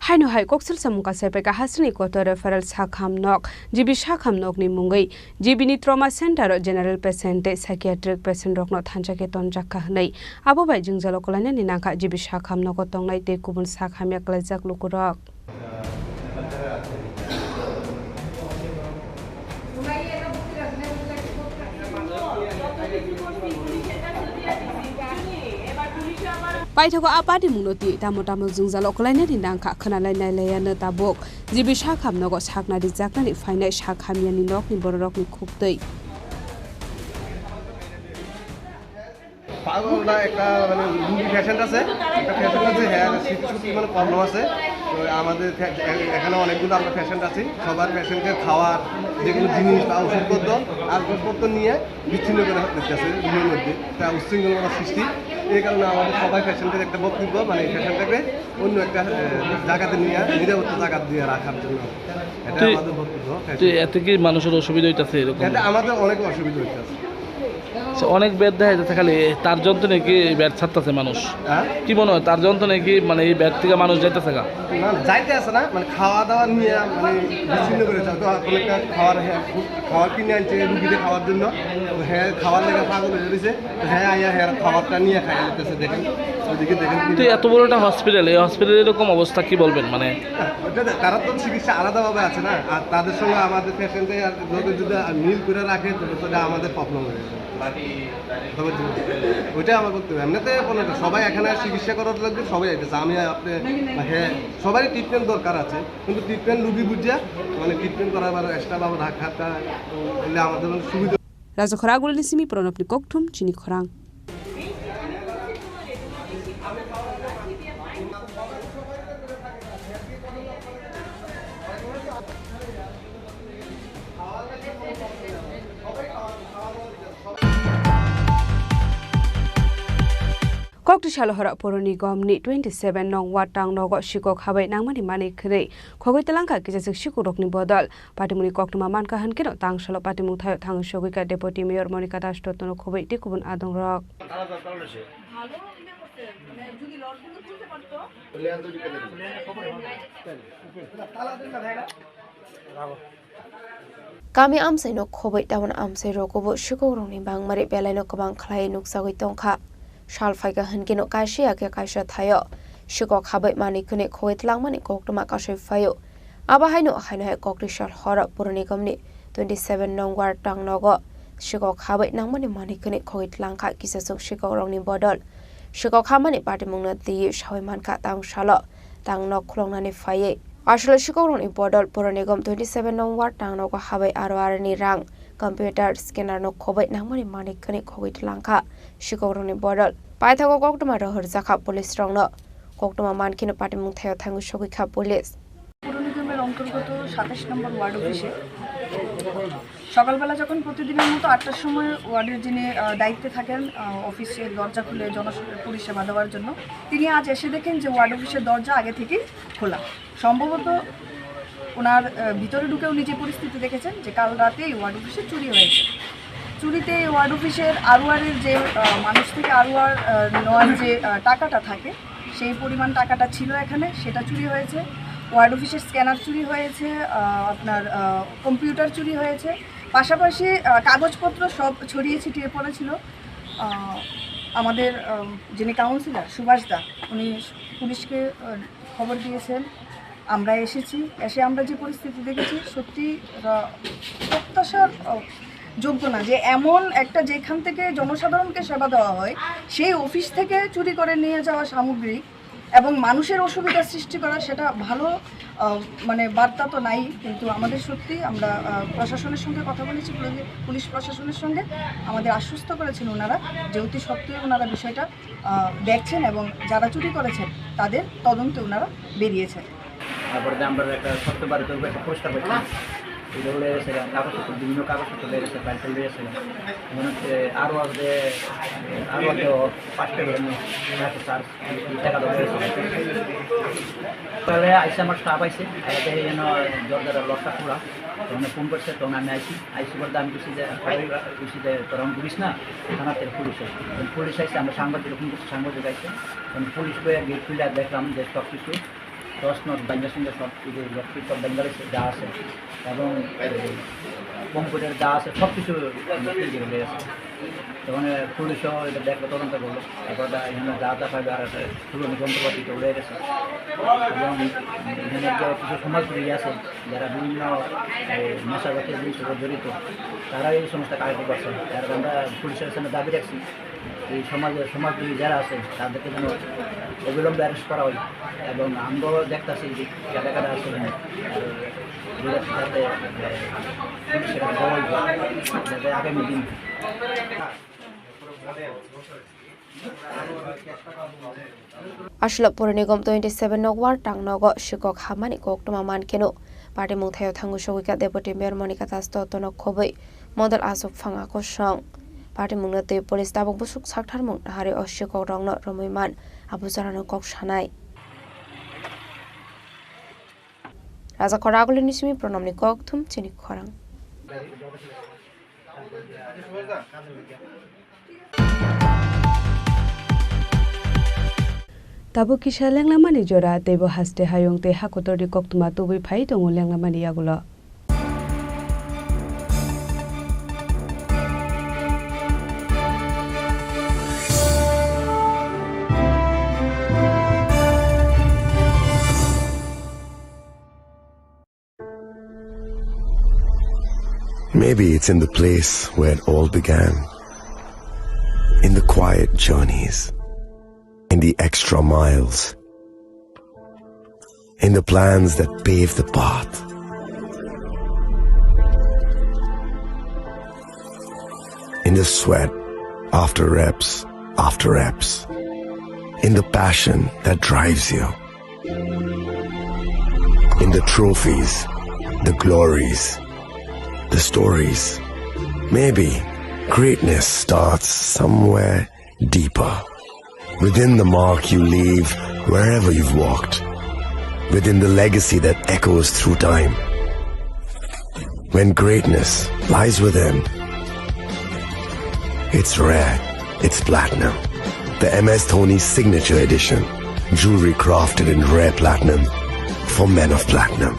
Haino hai koksel samuka sepeka hasni koto referral sakhamnok jibi sakhamnok ni mungai jibi ni trauma center general patient psychiatric patient rokno thanjake tonjaka hnai abo bai jingjalo kolane ni nangka jibi sakhamnok tongnai te kubun sakhamya klajak lukurok Paithako apadi munoti tamotamo jungjalo kolaina ni nangka khanalai nailaya tabok jibi sakhamnogo sakna di jaknani fainai sakhamya ni nok ni borok ni khuptei পাগলটা একটা মানে রুগী patient আছে, একটা patient আছে, হ্যাঁ শীত মানে problem আছে। তো আমাদের এখানে অনেকগুলো আমরা পেশেন্ট আছি, সবার পেশেন্টের খাওয়ার যেগুলো জিনিস বা ওষুধপত্র আসবাবপত্র নিয়ে বিচ্ছিন্ন করে দিতেছে রুমের মধ্যে, একটা উচ্ছৃঙ্খলতার সৃষ্টি। এই কারণে আমাদের সবাই পেশেন্টের একটা বক্তব্য, মানে এই পেশেন্টটাকে অন্য একটা জায়গাতে নিয়ে নিরাপত্তা জায়গা দিয়ে রাখার জন্য, এটা আমাদের বক্তব্য। এতে কি মানুষের অসুবিধা হইতেছে? এটা আমাদের অনেক অসুবিধা হইতেছে। অনেক বেড দেখা যাচ্ছে, খালি তার যন্ত্রণে কি বেড ছাড়তেছে মানুষ? কি মনে হয় তার যন্ত্রণে কি মানে এই বেড থেকে মানুষ যাইতেছে? না যাইতে আছে না, মানে খাওয়া দাওয়া নিয়ে মানে বিচ্ছিন্ন করে অনেকটা খাওয়ার কিনে আনছে রুগীদের খাওয়ার জন্য, হ্যাঁ খাওয়ার লেগে পাগল হয়ে দিয়েছে, হ্যাঁ আইয়া হ্যাঁ খাবারটা নিয়ে খাই যেতেছে। দেখেন ওইদিকে দেখেন, এত বড় একটা হসপিটাল, এই হসপিটালে এরকম অবস্থা কি বলবেন? মানে তারা তো চিকিৎসা আলাদাভাবে আছে না, আর তাদের সঙ্গে আমাদের পেশেন্টে যদি মিল করে রাখে সেটা আমাদের প্রবলেম হয়ে যাবে। ওইটাই আমার বক্তব্য। এমনিতে সবাই এখানে চিকিৎসা করার লাগবে, সবাই আইতেছে। আমি আপনি হ্যাঁ সবারই ট্রিটমেন্ট দরকার আছে, কিন্তু ট্রিটমেন্ট রুগী বুঝিয়া মানে ট্রিটমেন্ট করার এক্সট্রা ভাবে রাখাটা হলে আমাদের সুবিধা। Raja Koragulni simi Pronopni kokthum Chini Khorang Kokti Shalhora Poroni Gomni 27 Nong Watang Nogo Shiko Habai Namani Mani Kre, Kogotalanka Kizas Shikurokni Bodal, Patimuni Koktuma Manka Hankino Tang Shalo Patimuta Tang Shogika Deputy Mayor Monica Dastono Kobe Tikubun Adong Rock. Kami amsai no khobai tawan amsai rokobo shikorongni bangmari belai no kabang khlai nuksagoi tongkha salfaiga hankino kaisia ke kaisia thayo shikok habai mani kune khoi tlangmani koktuma kasai fayo aba haino hai kokri sal hora purani gamni 27 nongwar tangnogo shikok habai nangmani mani kune khoi tlangkha kisasuk shikorongni bodol shikok hamani party mungna ti shawai manka tang shala tangnok khulongnani faye Asal shikorong bodol puranigam 27 nongwar tangnogo habai arwarni rang computer scanner no khobai nangmani manik kani khoi tlangkha shikorong bodol paithago koktuma rohor jakha police rongno koktuma mankino party mung thayo thangu sogikha police পুরনিগমের অন্তর্গত 27 নম্বর word অফিসে সকালবেলা যখন প্রতিদিনের মতো 8টার সময় ওয়ার্ডের যিনি দায়িত্বে থাকেন অফিসের দরজা খুলে জনপরিষেবা দেওয়ার জন্য তিনি আজ এসে দেখেন যে ওয়ার্ড অফিসের দরজা আগে থেকেই খোলা সম্ভবত ওনার ভিতরে ঢুকেও নিজে পরিস্থিতি দেখেছেন যে কাল রাতে ওয়ার্ড অফিসে চুরি হয়েছে চুরিতে ওয়ার্ড অফিসের আরওয়ারের যে মানুষ থেকে আরওয়ার নেওয়ার যে টাকাটা থাকে সেই পরিমাণ টাকাটা ছিল এখানে সেটা চুরি হয়েছে ওয়ার্ড অফিসের স্ক্যানার চুরি হয়েছে আপনার কম্পিউটার চুরি হয়েছে পাশাপাশি কাগজপত্র সব ছড়িয়ে ছিটিয়ে পড়েছিল আমাদের যিনি কাউন্সিলর সুভাষ দা উনি পুলিশকে খবর দিয়েছেন আমরা এসেছি এসে আমরা যে পরিস্থিতি দেখেছি সত্যি প্রত্যাশার যোগ্য না যে এমন একটা যেখান থেকে জনসাধারণকে সেবা দেওয়া হয় সেই অফিস থেকে চুরি করে নিয়ে যাওয়া সামগ্রী এবং মানুষের অসুবিধা সৃষ্টি করা সেটা ভালো মানে বার্তা তো নাই কিন্তু আমাদের সত্যি আমরা প্রশাসনের সঙ্গে কথা বলেছি পুলিশ প্রশাসনের সঙ্গে আমাদের আশ্বস্ত করেছেন ওনারা যে অতি সত্ত্বেও ওনারা বিষয়টা দেখছেন এবং যারা চুরি করেছেন তাদের তদন্তে ওনারা বেরিয়েছেন তারপরে আমরা একটা ছোট্ট বাড়িতে একটা পরিষ্কার করছিলাম দৌড়ে গেছিলাম কাগজপত্র বিভিন্ন কাগজপত্র লেগে গেছে পাইসেল লেগে গেছিলাম মনে হচ্ছে আরও আসবে আরও হয়তো 5 টাকা চার্জ টাকা দেওয়া হয়েছে তাহলে আইসে আমার স্টাফ আইসে যেন দরজার লকটা খোলা তখন ফোন করছে তখন আমি আইসি বলতে আমি খুশি যে তোর আমি পুলিশ না থানাতে পুলিশ আইসে আমরা সাংবাদিক ফোন করছি সাংবাদিক আইসে তখন পুলিশ বয়ে গেট খুলে দেখলাম যে সব কিছু 10 নট ব্যাঙ্গের সঙ্গে সব কিছু সব ব্যাঙ্গালের যা আছে এবং কম্পিউটার যা আছে সব কিছু লেগে গেছে তখন পুলিশও এটা দেখলো তদন্ত করলো তারপর এখানে যা যা পাইবে আর একটা পুরনো যন্ত্রপাতি তো উড়ে গেছে এবং এখানে যে কিছু সমাজগুলি আছে যারা বিভিন্ন নেশাজাতীয় জিনিসের জড়িত তারা এই সমস্ত কাজ করছে যারা আমরা পুলিশের সামনে দাবি রাখছি এই সমাজগুলি যারা আছে তাদেরকে যেন অবিলম্বে অ্যারেস্ট করা হয় এবং আমরাও দেখতেছি যে কাটা কাটা আছে যাতে সেটা যাতে আগামী দিন Asla Puranigam 27 Nogwar Tangnogo Shikok Hamani Koktuma Mankeno Party Muthayo Thangu Shogika Deputy Mayor Monica Dastono Kobe Model Asok Fanga Kosong Party Munate Police Tabok Busuk Saktar Mung Hari Oshiko Rongno Romuiman Abuzarano Kok Shanai Raza Koragul Nismi Pronomni Koktum Chini Khorang Tabu kisha lenglamani jora tebo haste hayong te hakotori koktuma tubi phai tongo lenglamani yagulo Maybe it's in the place where it all began, in the quiet journeys, in the extra miles, in the plans that pave the path. In the sweat after reps, in the passion that drives you, in the trophies, the glories, the stories. Maybe greatness starts somewhere deeper, within the mark you leave wherever you've walked, within the legacy that echoes through time. When greatness lies within, it's rare, it's platinum. The MS Dhoni Signature Edition, jewelry crafted in rare platinum for men of platinum.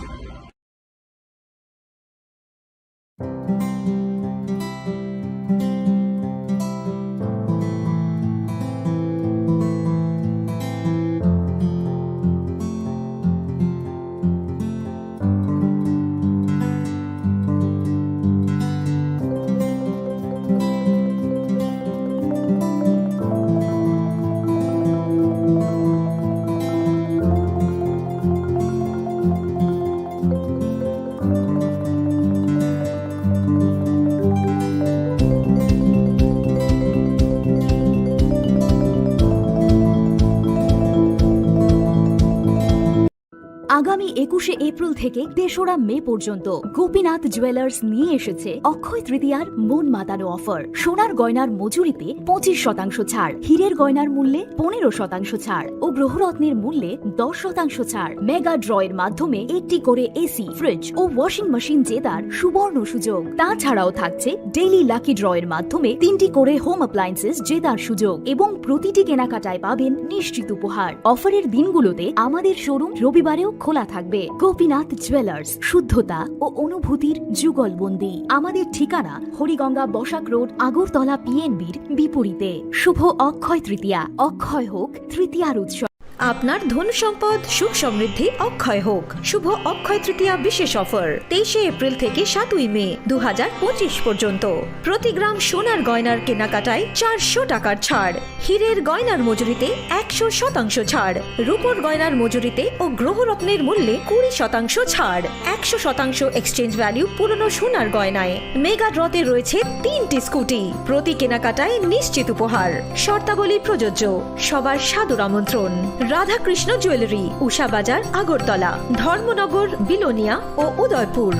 আগামী ২১শে April থেকে ৩রা মে পর্যন্ত Gopinath jewellers নিয়ে এসেছে অক্ষয় তৃতীয়ার মন মাতানো offer. সোনার গয়নার মজুরিতে ২৫% ছাড়, হীরের গয়নার মূল্যে ১৫% ছাড় ও গ্রহরত্নের মূল্যে 10% ছাড়। মেগা ড্রয়ের মাধ্যমে একটি করে এসি, ফ্রিজ ও ওয়াশিং মেশিন জেতার সুবর্ণ সুযোগ। তাছাড়াও থাকছে ডেইলি লাকি ড্রয়ের মাধ্যমে ৩টি করে হোম অ্যাপ্লায়েন্সেস জেতার সুযোগ এবং প্রতিটি কেনাকাটায় পাবেন নিশ্চিত উপহার। অফারের দিনগুলোতে আমাদের শোরুম রবিবারেও খোলা থাকবে। গোপীনাথ জুয়েলার্স, শুদ্ধতা ও অনুভূতির যুগলবন্দি। আমাদের ঠিকানা হরিগঙ্গা বসাক রোড, আগরতলা পিএনবির বিপরীতে। শুভ অক্ষয় তৃতীয়া, অক্ষয় হোক তৃতীয়ার উৎসব। আপনার ধন সম্পদ সুখ সমৃদ্ধি অক্ষয় হোক। শুভ অক্ষয় তৃতীয়া বিশেষ অফার ২৩শে এপ্রিল থেকে ৭ই মে ২০২৫ পর্যন্ত। প্রতি গ্রাম সোনার গয়নার কেনাকাটায় ৪০০ টাকার ছাড়, হীরের গয়নার মজুরিতে ১০০% ছাড়, রূপোর গয়নার মজুরিতে ও গ্রহরত্নের মূল্যে ২০% ছাড়, ১০০% এক্সচেঞ্জ ভ্যালু পুরনো সোনার গয়নায়। মেগা ড্রতে রয়েছে ৩টি স্কুটি, প্রতি কেনাকাটায় নিশ্চিত উপহার। শর্তাবলী প্রযোজ্য। সবার সাদর আমন্ত্রণ। রাধাকৃষ্ণ জুয়েলারি, উষা বাজার, আগরতলা, ধর্মনগর, বিলোনিয়া ও Udaipur.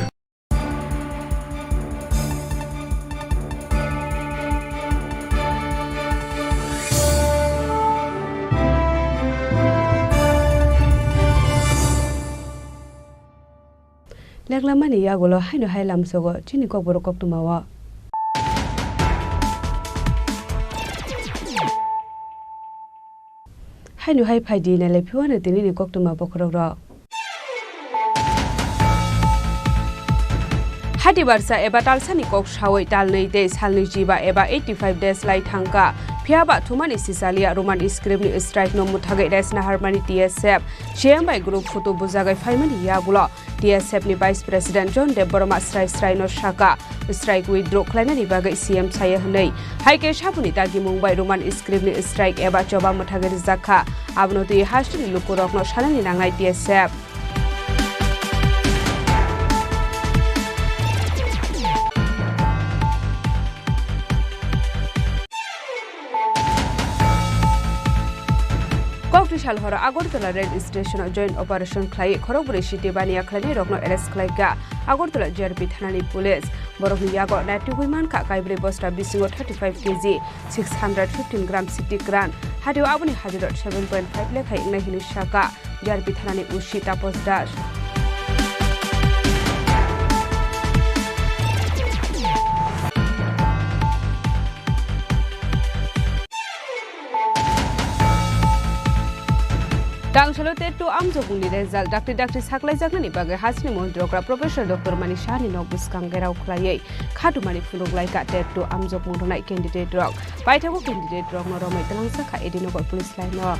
Leklamani yagulo haino hailam sogo chini kokborok koktumawa. Haino hai phaidi na lepiwana tini ni koktuma bokrogro. Hati barsa eba talsani kok shawai talnei de salni jiba eba 85 days lai thangka phiaba thumani sisalia roman script ni strike no muthagai resna harmani TSF shembai group photo bujagai faimani yagulo TSF ni vice president John Deborama strai no shaka strike withdraw khlainani bagai CM saya hnei haike shapuni tagi mumbai roman script ni strike eba choba muthagai zakha abnoti hastini lukurok no shalani nangai TSF Shalhora Agortola Red Station joint operation Clay Koroburi City Bania Clay Rogno Eres Clayga Agortola JRP Thanani Police Borogni Yago Nati Women Ka Kaibre Bosta Bisingo 35 kg 615 gram city grand Hadio Abuni Hadirot 7.5 Lekha Igna Hini Shaka JRP Thanani Ushi Tapos Dash Dangshalote to Amzoguli result Dr. Saklai Zakani Baga Hasni Mondrogra Professor Dr. Manishani Nobus Kangera Klaye Katumani Fuloglaika to Amzog Mondonai candidate rock Paitago candidate rock Noroma Talansaka Edinogo police line law.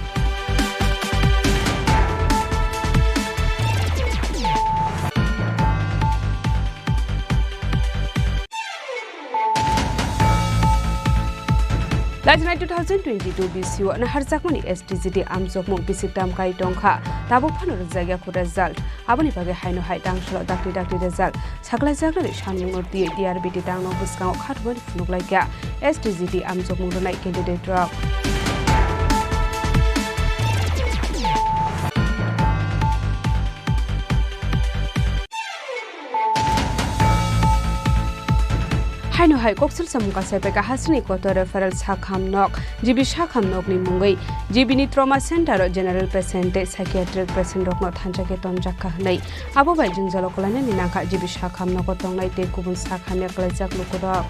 Lajna 2022 BCU na harjakmani STGT amjok mok bisiktam kai tongkha tabuk phanor jagya khu result aboni bage haino hai dangshalo dakti result saklai jagrani sanmungor die DRBT tangno buskang khatboni funuklaika STGT amjok mok nai candidate rock Haino hai koksil samuka sepeka hasni koto referral sakhamnok jibi sakhamnokni mungai jibini trauma center general patient psychiatric patient rokno thanjake tonjakka hnai abo bai jingjalo kolane ninangka jibi sakhamnok tongnai te kubun sakhamya klaijak lukurok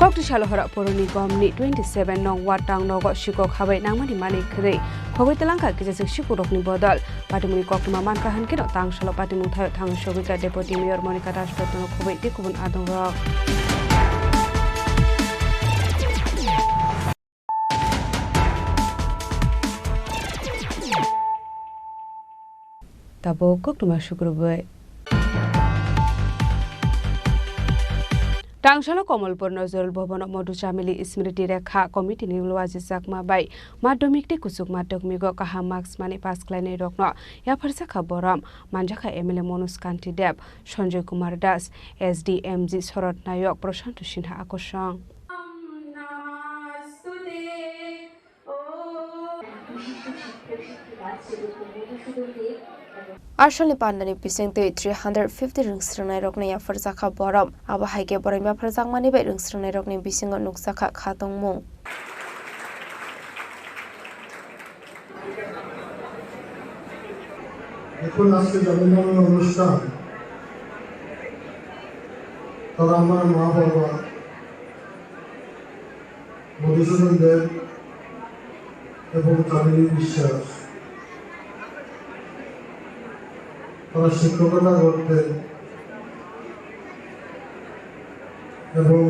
Koktishalohara Poroni Gomni 27 nong watang nogo shikok habai nangmani mani khrei khogoi telangka kijasik shikurokni bodol patimuni koktuma manka hankino tangshalo patimu thayo thangshogika deputy mayor Monica Rashpatno khogoi tikubun adongrok tabo koktuma shukurbai Tangshalo Komolpur Nozul Bobon Modu Chamili Smriti Rekha Committee Niluaji Sakma Bai Madhyamik te kusuk madhyamigo kaha marks mani pass klaine rokno ya pharsakha boram manjakha MLA Monus Kanti Deb Sanjay Kumar Das SDMG Sorot Nayok Prashant Sinha Akoshang Arshali Pandani Pising to 350 rings Rokna ya Farzaka Boram, Aba Haike Borima Farzak Mani by rings Rokni Bising on Nuksaka Katong Mung. এখন আজকে জন্মদিন অনুষ্ঠান তারা আমার মা বাবা মধুসূদন দেব এবং কামিনী বিশ্বাস তারা শিক্ষকতা করতেন এবং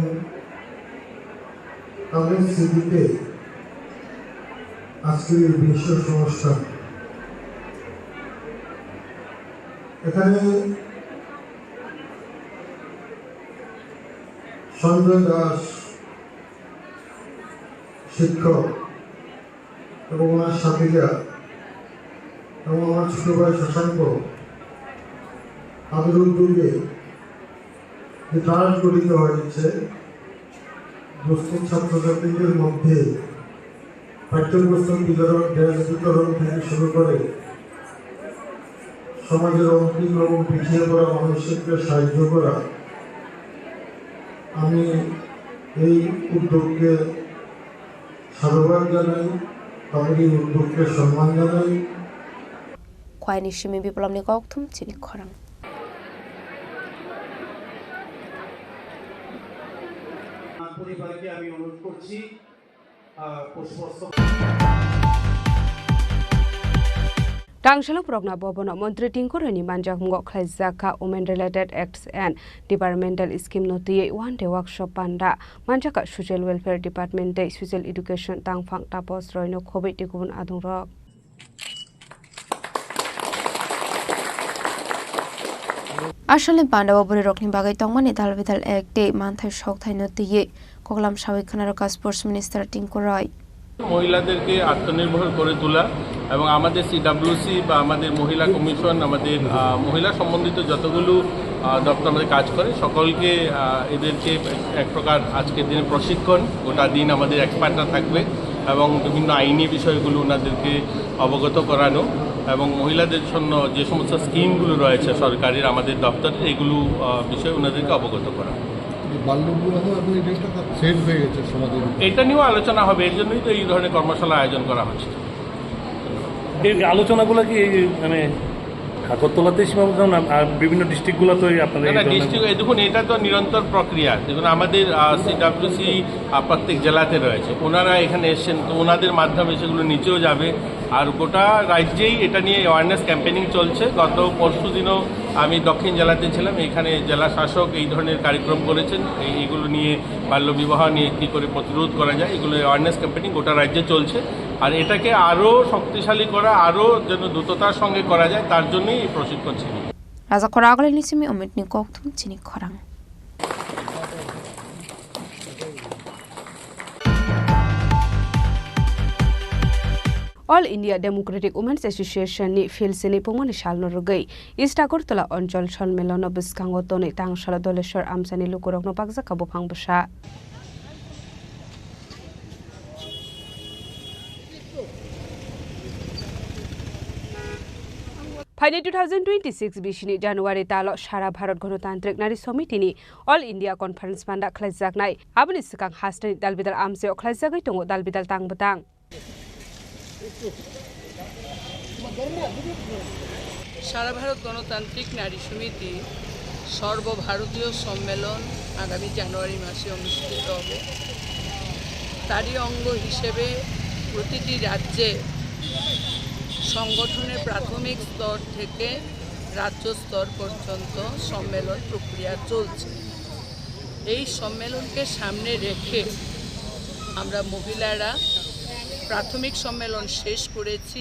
তাদের স্মৃতিতে আজকের এই বিশ্ব অনুষ্ঠান এখানে সঞ্জয় দাস শিক্ষক এবং ওনার সাথীরা এবং আমার ছোট ভাই শশাঙ্ক তাদের উদ্যোগে যে ট্রায়াল গঠিত হয়েছে উপস্থিত ছাত্রছাত্রীদের মধ্যে পাঠ্যপুস্তক বিতরণ ড্রেস বিতরণ থেকে শুরু করে সমাজের অন্তিম এবং পিছিয়ে পড়া মানুষকে সাহায্য করা আমি এই উদ্যোগকে সাধুবাদ জানাই তাদের এই উদ্যোগকে সম্মান জানাই Kwaini Shimi Biplamni Koktum Chini Khorang পরিবারকে আমি অনুরোধ করছি Tangshalo Progna Bobono Montri Tinkorani Manjakmgo Khlaizaka Women Related Acts and Departmental Scheme Notie one day workshop panda Manjaka Social Welfare Department Day Social Education Tangfang Tapos Roino Khobe Tikubun Adungrok Arshali Pandava Buri Rokni Bagai Tongmani Dalvidal Ek Day Manthai Shokthai Notie Koklam Shawi Khanaraka Sports Minister Tinkorai মহিলাদেরকে আত্মনির্ভর করে তোলা এবং আমাদের CWC বা আমাদের মহিলা commission আমাদের মহিলা সম্বন্ধিত যতগুলো দপ্তর আমাদের কাজ করে সকলকে এদেরকে এক প্রকার আজকের দিনে প্রশিক্ষণ গোটা দিন আমাদের এক্সপার্টরা থাকবে এবং বিভিন্ন আইনি বিষয়গুলো ওনাদেরকে অবগত করানো এবং মহিলাদের জন্য যে সমস্ত স্কিমগুলো রয়েছে সরকারের আমাদের দপ্তরের এগুলো বিষয়ে ওনাদেরকে অবগত করা এটা নিয়েও আলোচনা হবে এর জন্যই তো এই ধরনের কর্মশালা আয়োজন করা হচ্ছে এই আলোচনাগুলো কি মানে আগরতলাতে সীমাবদ্ধ না বিভিন্ন ডিস্ট্রিক্টগুলোতে আপনাদের ডিস্ট্রিক্ট দেখুন এটা তো নিরন্তর প্রক্রিয়া দেখুন আমাদের সিডব্লিউসি প্রত্যেক জেলাতে রয়েছে ওনারা এখানে এসছেন তো ওনাদের মাধ্যমে সেগুলো নিচেও যাবে আর গোটা রাজ্যেই এটা নিয়ে অ্যাওয়ারনেস ক্যাম্পেনিং চলছে গত পরশু দিনও আমি দক্ষিণ জেলাতে ছিলাম এখানে জেলা শাসক এই ধরনের কার্যক্রম করেছেন এইগুলো নিয়ে বাল্যবিবাহ নিয়ে কী করে প্রতিরোধ করা যায় এগুলো অ্যাওয়ারনেস ক্যাম্পেনিং গোটা রাজ্যে চলছে আর এটাকে আরও শক্তিশালী করা আরও যেন দ্রুততার সঙ্গে করা যায় তার জন্যই এই প্রশিক্ষণ ছিল Raza Koragole Nisimi Omitni Koktum Chini Khorang All India Democratic Women's Association ni Filsini Pumani Shalno Rugai East Agartala Onchol Shonmelono Biskangotoni Tangshala Doleshwar Amsani Lukurokno Pakzaka Bopang Basha Haini 2026 bishini January talo Shara Bharat Ganotantrik Nari Somitini All India Conference Panda Khlaijaknai Abni Sikang Hastani Dalbidal Amse Khlaijagai Tongo Dalbidal Tang Batang সারা ভারত গণতান্ত্রিক নারী সমিতি সর্বভারতীয় সম্মেলন আগামী জানুয়ারি মাসে অনুষ্ঠিত হবে তারই অঙ্গ হিসেবে প্রতিটি রাজ্যে সংগঠনের প্রাথমিক স্তর থেকে রাজ্য স্তর পর্যন্ত সম্মেলন প্রক্রিয়া চলছে এই সম্মেলনকে সামনে রেখে আমরা মহিলারা প্রাথমিক সম্মেলন শেষ করেছি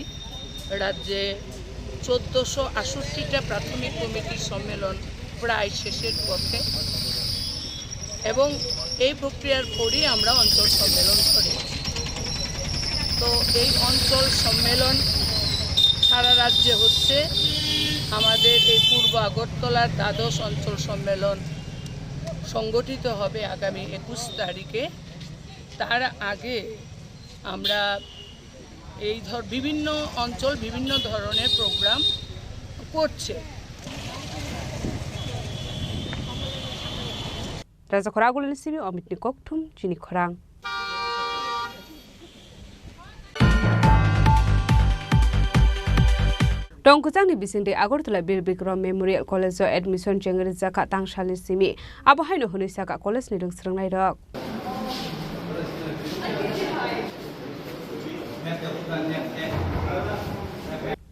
রাজ্যে 1468টা প্রাথমিক কমিটির সম্মেলন প্রায় শেষের পথে এবং এই প্রক্রিয়ার পরই আমরা অঞ্চল সম্মেলন করেছি তো এই অঞ্চল সম্মেলন সারা রাজ্যে হচ্ছে আমাদের এই পূর্ব আগরতলার দ্বাদশ অঞ্চল সম্মেলন সংগঠিত হবে আগামী 21 তারিখে তার আগে আমরা এই বিভিন্ন অঞ্চল বিভিন্ন ধরনের প্রোগ্রাম করছে Raja Khorang Simi Omit Nikoktum Chini Khorang Tongkutang ni bising de Agortola Bir Bikram Memorial College admission jengri jaka tangshali simi abo haino honi saka college ni rung srang nai rok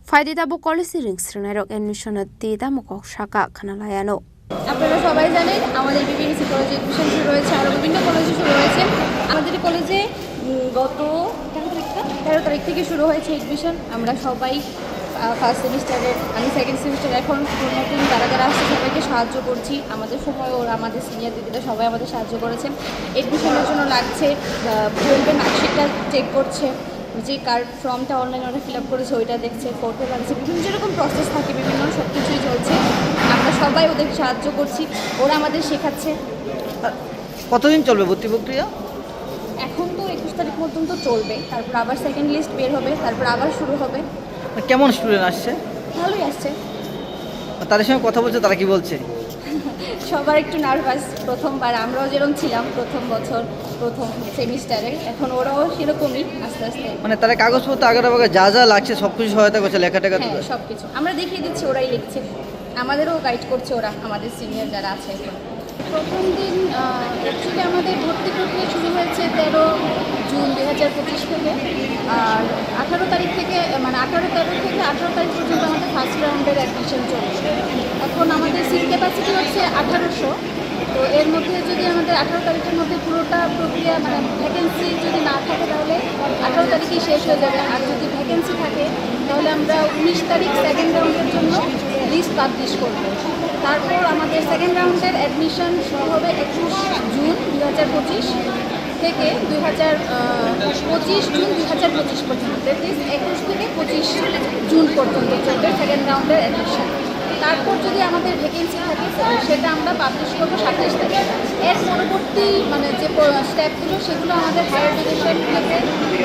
ফায়দিদাবো কলেজে রিংস্রনারক admission দিদা মকক শাখা খানালায়ানো আপনারা সবাই জানেন আমাদের BBSC কলেজে admission শুরু হয়েছে আর বিভিন্ন কলেজে শুরু হয়েছে আমাদের কলেজে গত 13 তারিখ থেকে শুরু হয়েছে এডমিশন আমরা সবাই ফার্স্ট সেমিস্টারের আমি সেকেন্ড সেমিস্টার এখন নতুন যারা আসছে সবাইকে সাহায্য করছি আমাদের সময় ওরা আমাদের সিনিয়র দিদিরা সবাই আমাদের সাহায্য করেছেন এডমিশনের জন্য লাগছে 12 মার্কশিটটা চেক করছে যে কার্ড ফর্মটা অনলাইনে ওরা ফিল আপ করেছে ওইটা দেখছে ফটো লাগছে বিভিন্ন যেরকম প্রসেস থাকে বিভিন্ন সব কিছুই চলছে আমরা সবাই ওদের সাহায্য করছি ওরা আমাদের শেখাচ্ছে কতদিন চলবে ভর্তি প্রক্রিয়া এখন তো 21 তারিখ পর্যন্ত চলবে তারপর আবার সেকেন্ড লিস্ট বের হবে তারপর আবার শুরু হবে কেমন স্টুডেন্ট আসছে ভালোই আসছে তাদের সঙ্গে কথা বলছে তারা কি বলছে সবার একটু নার্ভাস প্রথমবার আমরাও যেরকম ছিলাম প্রথম বছর প্রথম সেমিস্টারে এখন ওরাও সেরকমই আস্তে আস্তে মানে তারা কাগজপত্র আগে যা যা লাগছে সব কিছু সহায়তা করছে লেখাটাকা হ্যাঁ সব কিছু আমরা দেখিয়ে দিচ্ছি ওরাই লিখছে আমাদেরও গাইড করছে ওরা আমাদের সিনিয়র যারা আছে এখন প্রথম দিন অ্যাকচুয়ালি আমাদের ভর্তি প্রক্রিয়া শুরু হয়েছে 13 জুন 2025 থেকে আর 18 তারিখ থেকে মানে 13 থেকে 18 তারিখ পর্যন্ত আমাদের ফার্স্ট রাউন্ডের অ্যাডমিশন চলছে এখন আমাদের সিট ক্যাপাসিটি হচ্ছে 1800 তো এর মধ্যে যদি আমাদের 18 তারিখের মধ্যে পুরোটা প্রক্রিয়া মানে ভ্যাকেন্সি যদি না থাকে তাহলে 18 তারিখেই শেষ হয়ে যাবে আর যদি ভ্যাকেন্সি থাকে তাহলে আমরা 19 তারিখ সেকেন্ড রাউন্ডের জন্য লিস্ট পাবলিশ করব তারপর আমাদের সেকেন্ড রাউন্ডের অ্যাডমিশন শুরু হবে 21 জুন 2025 থেকে 25 জুন 2025 পর্যন্ত দ্যাট ইজ 21 থেকে 25 জুন পর্যন্ত চলবে সেকেন্ড রাউন্ডের অ্যাডমিশন তারপর যদি আমাদের ভ্যাকেন্সি থাকে সেটা আমরা পাবলিশ করবো 27 তারিখ এর পরবর্তী মানে যে স্টেপগুলো সেগুলো আমাদের হায়ার এডুকেশন থেকে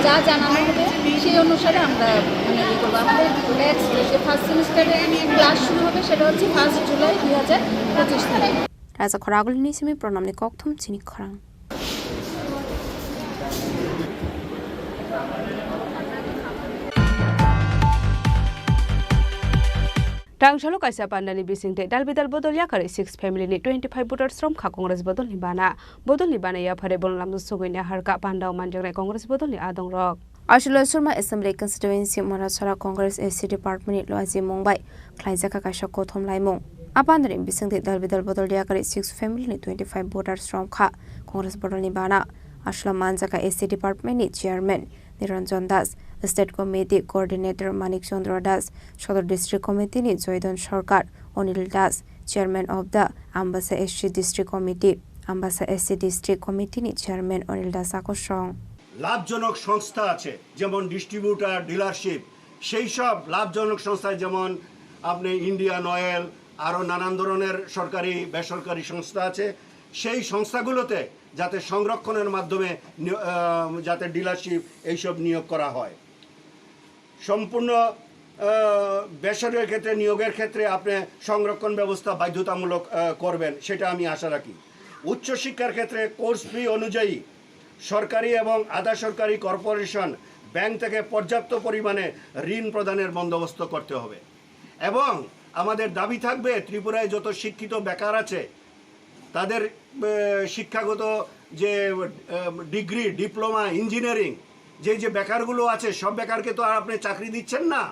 যা জানানো হবে সেই অনুসারে আমরা মানে ইয়ে করবো আমাদের নেক্সট যে ফার্স্ট সেমিস্টারে ক্লাস শুরু হবে সেটা হচ্ছে 1 জুলাই 2025 তারিখ রাজা খরাগুল নিসিমি প্রণামনি ককথম চিনি খরাং Tangshalo kaisa pandani bisingte dalbidal bodol yakare 6 family ni 25 voters from kha congress bodol ni bana ya phare bollam sogoina harka pandao manjagrai congress bodol ni adong rok Ashula Surma Assembly Constituency Marasara Congress AC Department Loazi Mumbai Klaizaka Kasha Kothom Laimong Apandarim bisingte dalbidal bodol yakare 6 family ni 25 voters from kha congress bodol ni bana Ashula Manjaka AC Department ni chairman Niranjan Das State Committee Coordinator Manik Chandra Das, Shodor District Committee ni Joydon Sarkar, Onil Das, Chairman of the Ambassa SC District Committee, Ambassa SC District Committee ni Chairman Onil Das Akoshong. লাভজনক সংস্থা আছে যেমন distributor dealership সেই সব লাভজনক সংস্থা যেমন আপনি ইন্ডিয়ান অয়েল আরও নানান ধরনের সরকারি বেসরকারি সংস্থা আছে সেই সংস্থাগুলোতে যাতে সংরক্ষণের মাধ্যমে যাতে ডিলারশিপ এইসব নিয়োগ করা হয় সম্পূর্ণ বেসরকারি ক্ষেত্রে নিয়োগের ক্ষেত্রে আপনি সংরক্ষণ ব্যবস্থা বাধ্যতামূলক করবেন, সেটা আমি আশা রাখি। উচ্চশিক্ষার ক্ষেত্রে কোর্স ফি অনুযায়ী সরকারি এবং আধা সরকারি কর্পোরেশন ব্যাংক থেকে পর্যাপ্ত পরিমাণে ঋণ প্রদানের বন্দোবস্ত করতে হবে। এবং আমাদের দাবি থাকবে ত্রিপুরায় যত শিক্ষিত বেকার আছে তাদের শিক্ষাগত যে ডিগ্রি, ডিপ্লোমা, ইঞ্জিনিয়ারিং যে বেকারগুলো আছে সব বেকারকে তো আর আপনি চাকরি দিচ্ছেন না,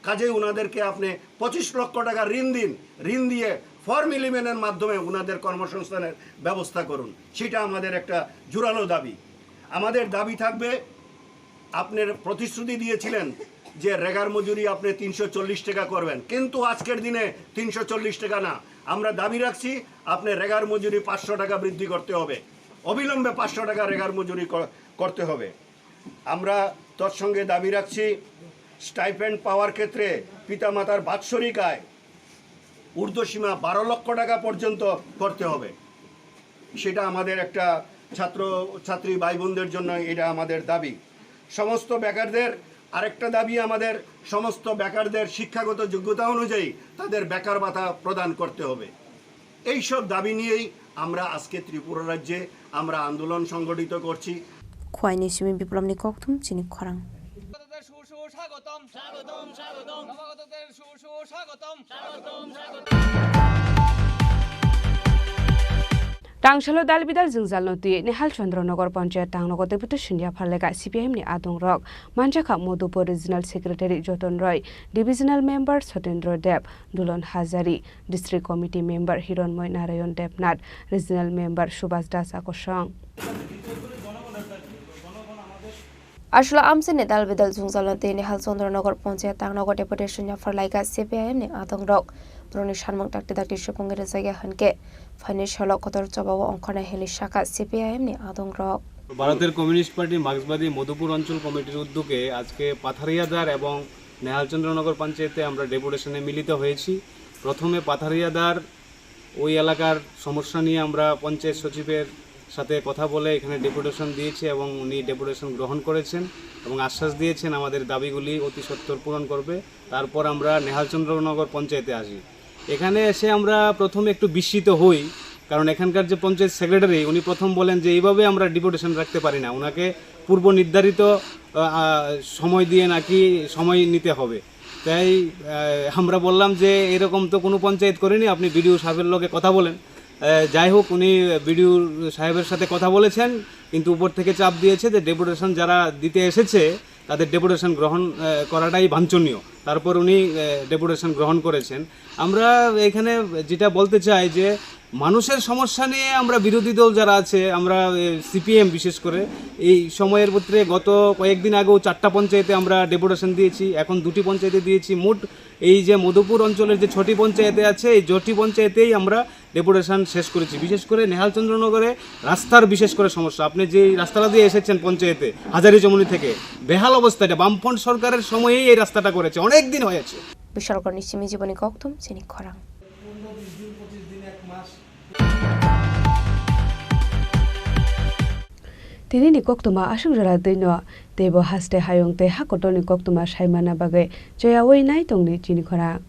কাজেই ওনাদেরকে আপনি 25 লক্ষ টাকা ঋণ দিন, ঋণ দিয়ে ফর্ম এলিমেন্টের মাধ্যমে ওনাদের কর্মসংস্থানের ব্যবস্থা করুন। সেটা আমাদের একটা জোরালো দাবি। আমাদের দাবি থাকবে, আপনার প্রতিশ্রুতি দিয়েছিলেন যে রেগার মজুরি আপনি 340 টাকা করবেন, কিন্তু আজকের দিনে 340 টাকা না, আমরা দাবি রাখছি আপনি রেগার মজুরি 500 টাকা বৃদ্ধি করতে হবে, অবিলম্বে 500 টাকা রেগার মজুরি করতে হবে। আমরা তৎসঙ্গে দাবি রাখছি স্টাইপেন্ড পাওয়ার ক্ষেত্রে পিতামাতার বাৎসরিক আয় ঊর্ধ্বসীমা 12 লক্ষ টাকা পর্যন্ত করতে হবে। সেটা আমাদের একটা ছাত্রী ভাই বোনদের জন্য এটা আমাদের দাবি। সমস্ত বেকারদের আরেকটা দাবি, আমাদের সমস্ত বেকারদের শিক্ষাগত যোগ্যতা অনুযায়ী তাদের বেকার ভাতা প্রদান করতে হবে। এই সব দাবি নিয়েই আমরা আজকে ত্রিপুরা রাজ্যে আমরা আন্দোলন সংগঠিত করছি। খোয়াইনি সিমি বিপ্লবনি কক্তুম চিনি খরাং। Tangshalo dalbidal jingzal noti Nehal Chandranagor Panchayat Tangnago Deputation ya Pharlega CPM ni Adong Rok Manjaka Modupur Regional Secretary Joton Roy, Divisional Member Sotendra Deb, Dulon Hazari, District Committee Member Hironmoy Narayan Debnat, Regional Member Shubhas Das Akoshang. আসলে আমসেনে দালবেদাল জুংজালতে নেহাল চন্দ্রনগর পঞ্চায়েত তাংনগর deputation ya Pharlega CPM ni Adong Rok Broni Sharmang Takti Dakti Shukongere Zaya Hanke Financial Kotor Chabawo Onkona Heli Shaka CPM ni Adong Rok ভারতের communist party মার্ক্সবাদী Madhupur অঞ্চল কমিটির উদ্যোগে আজকে পাথারিয়াদার এবং নেহালচন্দ্রনগর পঞ্চায়েতে আমরা ডেপুটেশনে মিলিত হয়েছি। প্রথমে পাথারিয়াদার ওই এলাকার সমস্যা নিয়ে আমরা পঞ্চায়েত সচিবের সাথে কথা বলে এখানে ডেপুটেশন দিয়েছি এবং উনি ডেপুটেশন গ্রহণ করেছেন এবং আশ্বাস দিয়েছেন আমাদের দাবিগুলি অতি সত্বর পূরণ করবে। তারপর আমরা নেহালচন্দ্রনগর পঞ্চায়েতে আসি। এখানে এসে আমরা প্রথমে একটু বিস্মিত হই, কারণ এখানকার যে পঞ্চায়েত সেক্রেটারি উনি প্রথম বলেন যে এইভাবে আমরা ডেপুটেশন রাখতে পারি না, ওনাকে পূর্ব নির্ধারিত সময় দিয়ে নাকি সময় নিতে হবে। তাই আমরা বললাম যে এরকম তো কোনো পঞ্চায়েত করেনি, আপনি বিডিও সাহেবের লগে কথা বলেন। যাই হোক, উনি বিডিও সাহেবের সাথে কথা বলেছেন, কিন্তু উপর থেকে চাপ দিয়েছে যে ডেপুটেশন যারা দিতে এসেছে তাদের ডেপুটেশন গ্রহণ করাটাই বাঞ্ছনীয়। তারপর উনি ডেপুটেশন গ্রহণ করেছেন। আমরা এখানে যেটা বলতে চাই যে মানুষের সমস্যা নিয়ে আমরা বিরোধী দল যারা আছে, আমরা সিপিএম বিশেষ করে এই সময়ের ভিতরে গত কয়েকদিন আগেও 4টা পঞ্চায়েতে আমরা ডেপুটেশন দিয়েছি, এখন 2টি পঞ্চায়েতে দিয়েছি। মোট এই যে মধুপুর অঞ্চলের যে 6টি পঞ্চায়েতে আছে এই 6টি পঞ্চায়েতেই আমরা ডেপুটেশন শেষ করেছি। বিশেষ করে নেহালচন্দ্রনগরে রাস্তার বিশেষ করে সমস্যা, আপনি যে রাস্তাটা দিয়ে এসেছেন পঞ্চায়েতে হাজারি জমুনি থেকে, বেহাল অবস্থা। এটা বামফ্রন্ট সরকারের সময়েই এই রাস্তাটা করেছে, অনেক দিন হয়েছে। বিশালগড় নিশ্চিমি জীবনী কক্তুম চিনি খরাং। Tini ni koktuma asung jara dino tebo haste hayong te hakotoni koktuma saimana bagai joya wei nai tongni Chini Khorang.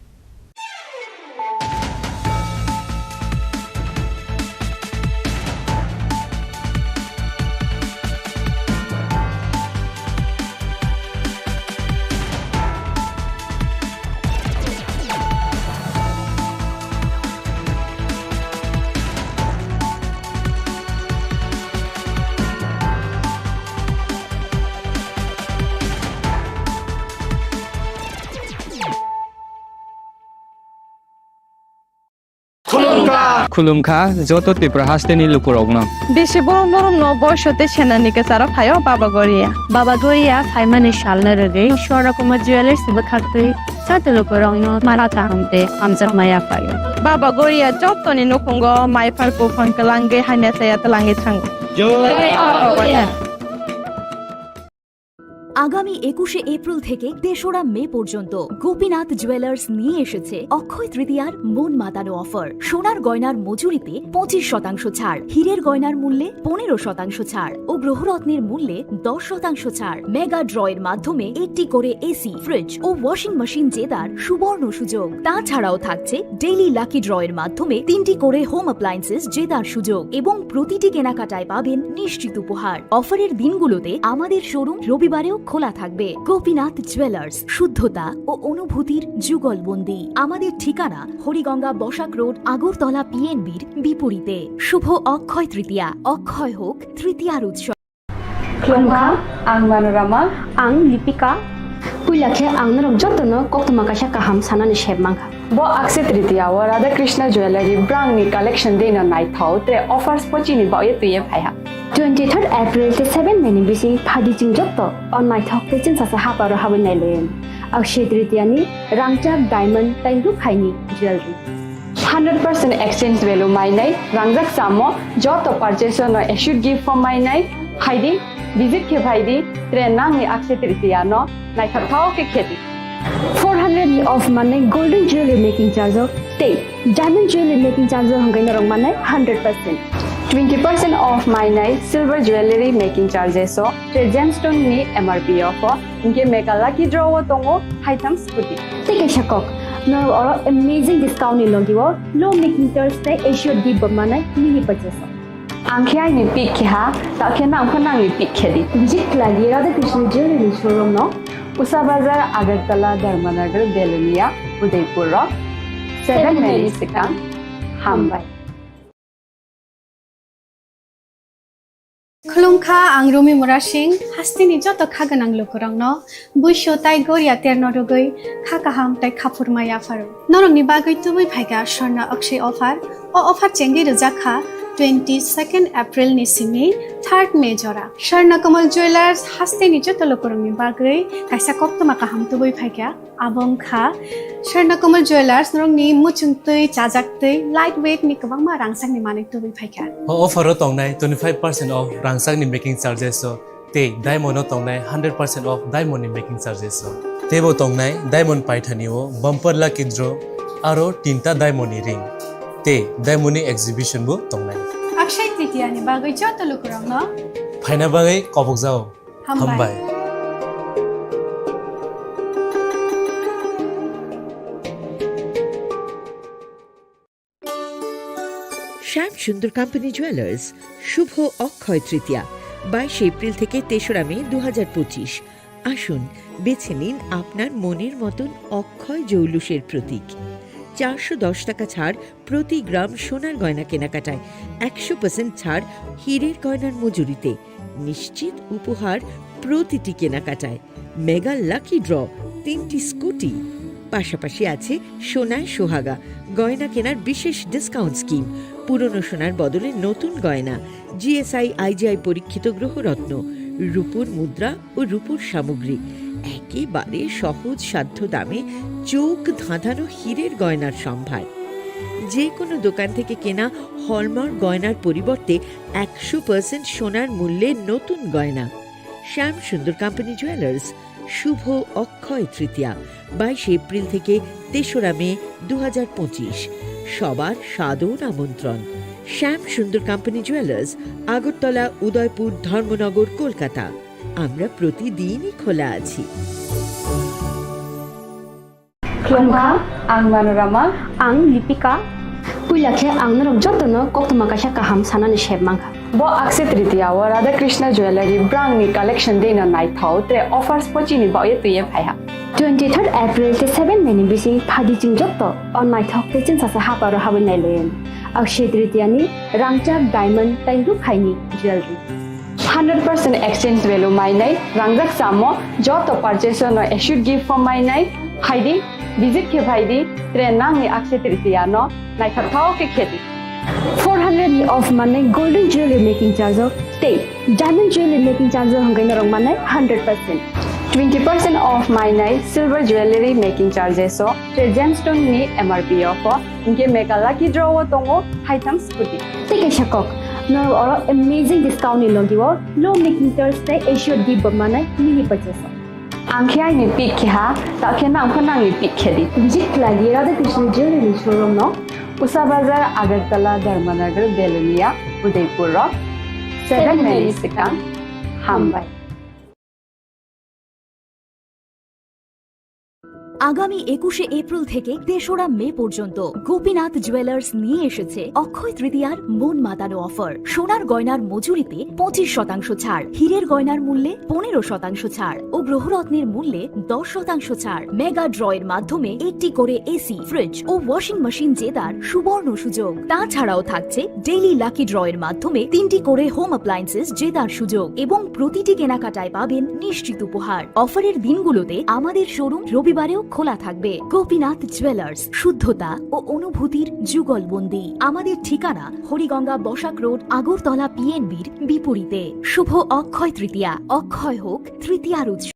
खुलुमखा जत त्रिपुरा हास्टेनि लुकुरगनो बेसे बरम बरम न बयसते सेनानिके सारा फायो बाबा गरिया फाइमानि सालने रगे स्वरकुमार ज्वेलर्स बखात्रि साते लुकुरगनो माराता हमते हमजा माया फायो बाबा गरिया जतनि नखंगो माइफारको फनकलांगे हाने साया तलांगे थांगो जय আগামী 21শে এপ্রিল থেকে 3রা মে পর্যন্ত গোপীনাথ জুয়েলার্স নিয়ে এসেছে অক্ষয় তৃতীয়ার মন মাতানো অফার। সোনার গয়নার মজুরিতে 25% ছাড়, হীরের গয়নার মূল্যে 15% ছাড় ও গ্রহরত্নের মূল্যে 10% ছাড়। মেগা ড্রয়ের মাধ্যমে একটি করে এসি, ফ্রিজ ও ওয়াশিং মেশিন জেতার সুবর্ণ সুযোগ। তাছাড়াও থাকছে ডেইলি লাকি ড্রয়ের মাধ্যমে 3টি করে হোম অ্যাপ্লায়েন্সেস জেতার সুযোগ এবং প্রতিটি কেনাকাটায় পাবেন নিশ্চিত উপহার। অফারের দিনগুলোতে আমাদের শোরুম রবিবারেও খোলা থাকবে। গোপীনাথ জুয়েলার্স, শুদ্ধতা ও অনুভূতির যুগলবন্দি। আমাদের ঠিকানা হরিগঙ্গা বসাক রোড, আগরতলা পিএনবির বিপরীতে। শুভ অক্ষয় তৃতীয়া, অক্ষয় হোক তৃতীয়ার উৎসব। Klongka, ang Manorama, ang Lipika. Puilakhe ang narok jotono koktoma kasha kaham sanani sheb mangka. Bo akse tritiya wa Radha Krishna Jewelry brand ni collection dena nai thau tre offers pochini ba ye tuye phaiha. 23rd April te 7 meni bisi phadi jing jotto on nai thok te chin sasa haparo hawen nai len. Akshe tritiya ni rangchak diamond tai ru khaini jewelry. 100% exchange value mai nai rangjak samo joto purchase no should give for mai nai haidi visit ke bhaidi tre nang ni akse tritiya no nai thau ke kheti. 400 of money golden jewelry making charge of te diamond jewelry making charge hongai narong manai 100%. 20% off my night silver jewelry making charges so the gemstone ni MRP offer inke mega lucky draw tongo items scooty take a shakok no or amazing discount ni logiwo low making charge te assured give manai mini purchase angkhai ni pick kha ta khena angkhana ni pick khedi visit lagi Radha Krishna jewelry showroom no Usa Bazar Agartala Dharmanagar Belunia Udaipur 7 Mary Sikang Hambai Klongka ang Rumi Murashing hastini joto khaganang lokorang no buisho tai goria terno rogoi khakaham tai khapurmaya faru norong ni bagoi tubui phaiga sorna akshay offer o offer chengi rujakha 22nd April ni simi 3rd May jora Sharna Kamal Jewelers hastini joto lokorang ni bagoi kaisa koktoma kaham tubui phaiga abong kha Sharna Kamal Jewelers norong ni muchungtui chajaktui lightweight ni kabangma rangsang ni manik tubui phaiga offer tongnai 25% off rangsang ni making charges so te diamond tongnai 100% off diamond ni making charges so tebo tongnai diamond paithani o bumper lucky draw aro tinta diamond ni ring te diamond ni exhibition bo tongnai akshay tritiya ni bagoi joto lokorang no phaina bagai kobok jao hambai শ্যাম সুন্দর company jewellers শুভ Akshaya Tritiya 22 April থেকে 3রা মে 2025। আসুন বেছে নিন আপনার মনের মতন অক্ষয় জৌলুসের প্রতীক। 410 টাকা ছাড় প্রতি গ্রাম সোনার গয়না কেনাকাটায়, 100% ছাড় হীরের গয়নার মজুরিতে, নিশ্চিত উপহার প্রতিটি কেনাকাটায়, মেগা লাকি ড্র 3টি স্কুটি। পাশাপাশি আছে সোনায় সোহাগা গয়না কেনার বিশেষ ডিসকাউন্ট স্কিম, পুরনো সোনার বদলে নতুন গয়না, জিএসআই আইজিআই পরীক্ষিত গ্রহরত্ন, রূপোর মুদ্রা ও রূপোর সামগ্রী, একেবারে সহজ সাধ্য দামে চোখ ধাঁধানো হীরের গয়নার সম্ভার। যে কোনো দোকান থেকে কেনা হলমার্ক গয়নার পরিবর্তে 100% সোনার মূল্যে নতুন গয়না। শ্যাম সুন্দর কোম্পানি জুয়েলার্স শুভ অক্ষয় তৃতীয়া 22 এপ্রিল থেকে 3রা মে 2025। সবার সাদর আমন্ত্রণ। শ্যাম সুন্দর কোম্পানি জুয়েলার্স, আগরতলা, উদয়পুর, ধর্মনগর, কলকাতা। আমরা প্রতিদিনই খোলা আছি। Klongka ang Manorama, ang Lipika. Puilakhe ang narok jotono koktoma kasha kaham sanani sheb mangka. Bo akse tritiya wa Radha Krishna Jewelry brand ni collection dena nai thau tre offers pochini ba ye tuye phaiha. 23rd April te 7 meni bisi phadi jing jotto on nai thok te chin sasa haparo hawen nai len. Akshay tritiya ni rangchak diamond tai ru khaini jewelry. 100% exchange value mai nai rangjak samo joto purchase no should give for mai nai haidi visit ke bhaidi tre nang ni akse tritiya no nai thau ke kheti. 400 of money golden jewelry making charge of te diamond jewelry making charge hongai narong manai 100%. 20% off my night silver jewelry making charges so the gemstone ni MRP offer inke mega lucky draw tongo items scooty take a shakok no oro amazing discount ni logiwo low making charge tai assured give bamana mini purchase angkhai ni pik kha ta khena angkhana ni pik khedi jik lagi radha krishna jewelry showroom no usa bazar agartala dharmanagar belonia udaipur rock 7 minutes sekang hambai আগামী 21শে April থেকে 3রা মে পর্যন্ত Gopinath jewellers নিয়ে এসেছে অক্ষয় তৃতীয়ার মন মাতানো offer. সোনার গয়নার মজুরিতে 25% ছাড়, হীরের গয়নার মূল্যে 15% ছাড় ও গ্রহরত্নের মূল্যে 10% ছাড়। মেগা ড্রয়ের মাধ্যমে একটি করে এসি, ফ্রিজ ও ওয়াশিং মেশিন জেতার সুবর্ণ সুযোগ। তাছাড়াও থাকছে ডেইলি লাকি ড্রয়ের মাধ্যমে 3টি করে হোম অ্যাপ্লায়েন্সেস জেতার সুযোগ এবং প্রতিটি কেনাকাটায় পাবেন নিশ্চিত উপহার। অফারের দিনগুলোতে আমাদের শোরুম রবিবারেও খোলা থাকবে। গোপীনাথ জুয়েলার্স, শুদ্ধতা ও অনুভূতির যুগলবন্দি। আমাদের ঠিকানা হরিগঙ্গা বসাক রোড, আগরতলা পিএনবির বিপরীতে। শুভ অক্ষয় তৃতীয়া, অক্ষয় হোক তৃতীয়ার উৎসব।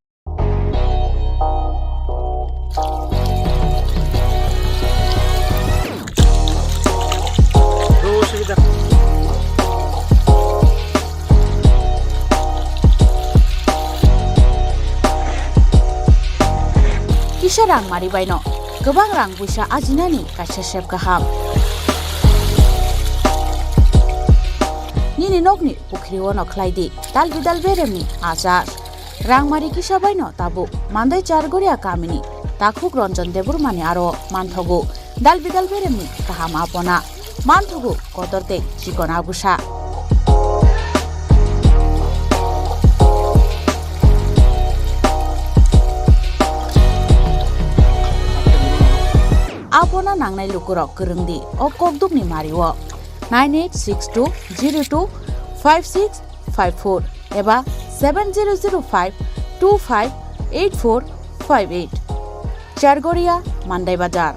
Kisah rang mari baino, gobang rang busa ajinani kaisa sep gaham. Nini nokni pukri wono klaidi, dal bidal beremni ajar. Rang mari kisah baino tabu, mandai jargoria kamini, takhuk ronjon debur mani aro manthogu, dal bidal beremni gaham apona, manthogu kodorte jikona busa. Apona nangnai lukurok kerengdi o kokdukni mariwo 9862025654 eba 7005258458 Chargoria Mandai Bazar.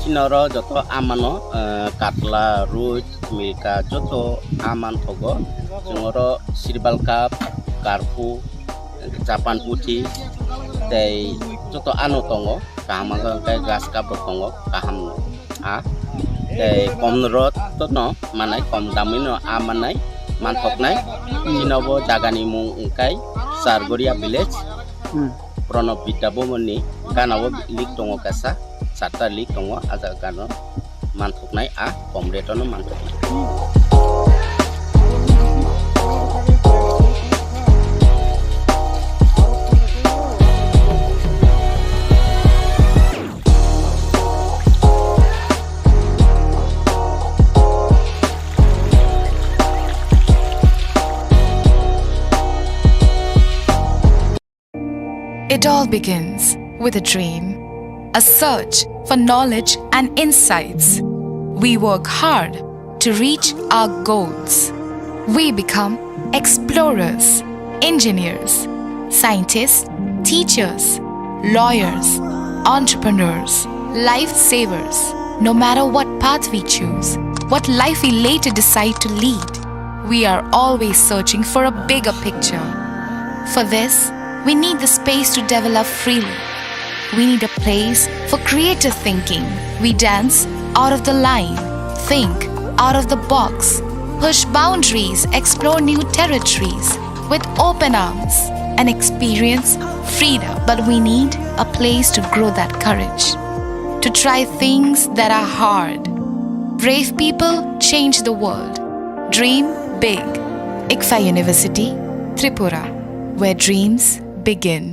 Chinoro joto amano katla ruj milka joto aman thogo jongoro sirbal cup karpu capan putih tei joto anu tongo kaham kai gas cup tongo kaham a tei komrot tono manai kom damino amanai manthoknai chinobo jagani mung kai Sargoria village Pranab Vidyabomoni ganabo lik tongo kasa sata lik tongo aja gano manthoknai a komretono manthoknai. It all begins with a dream, a search for knowledge and insights. We work hard to reach our goals. We become explorers, engineers, scientists, teachers, lawyers, entrepreneurs, lifesavers. No matter what path we choose, what life we later decide to lead, we are always searching for a bigger picture. For this, we need the space to develop freely. We need a place for creative thinking. We dance out of the line, think out of the box, push boundaries, explore new territories with open arms and experience freedom. But we need a place to grow that courage, to try things that are hard. Brave people change the world. Dream big. ICFA University, Tripura, where dreams begin.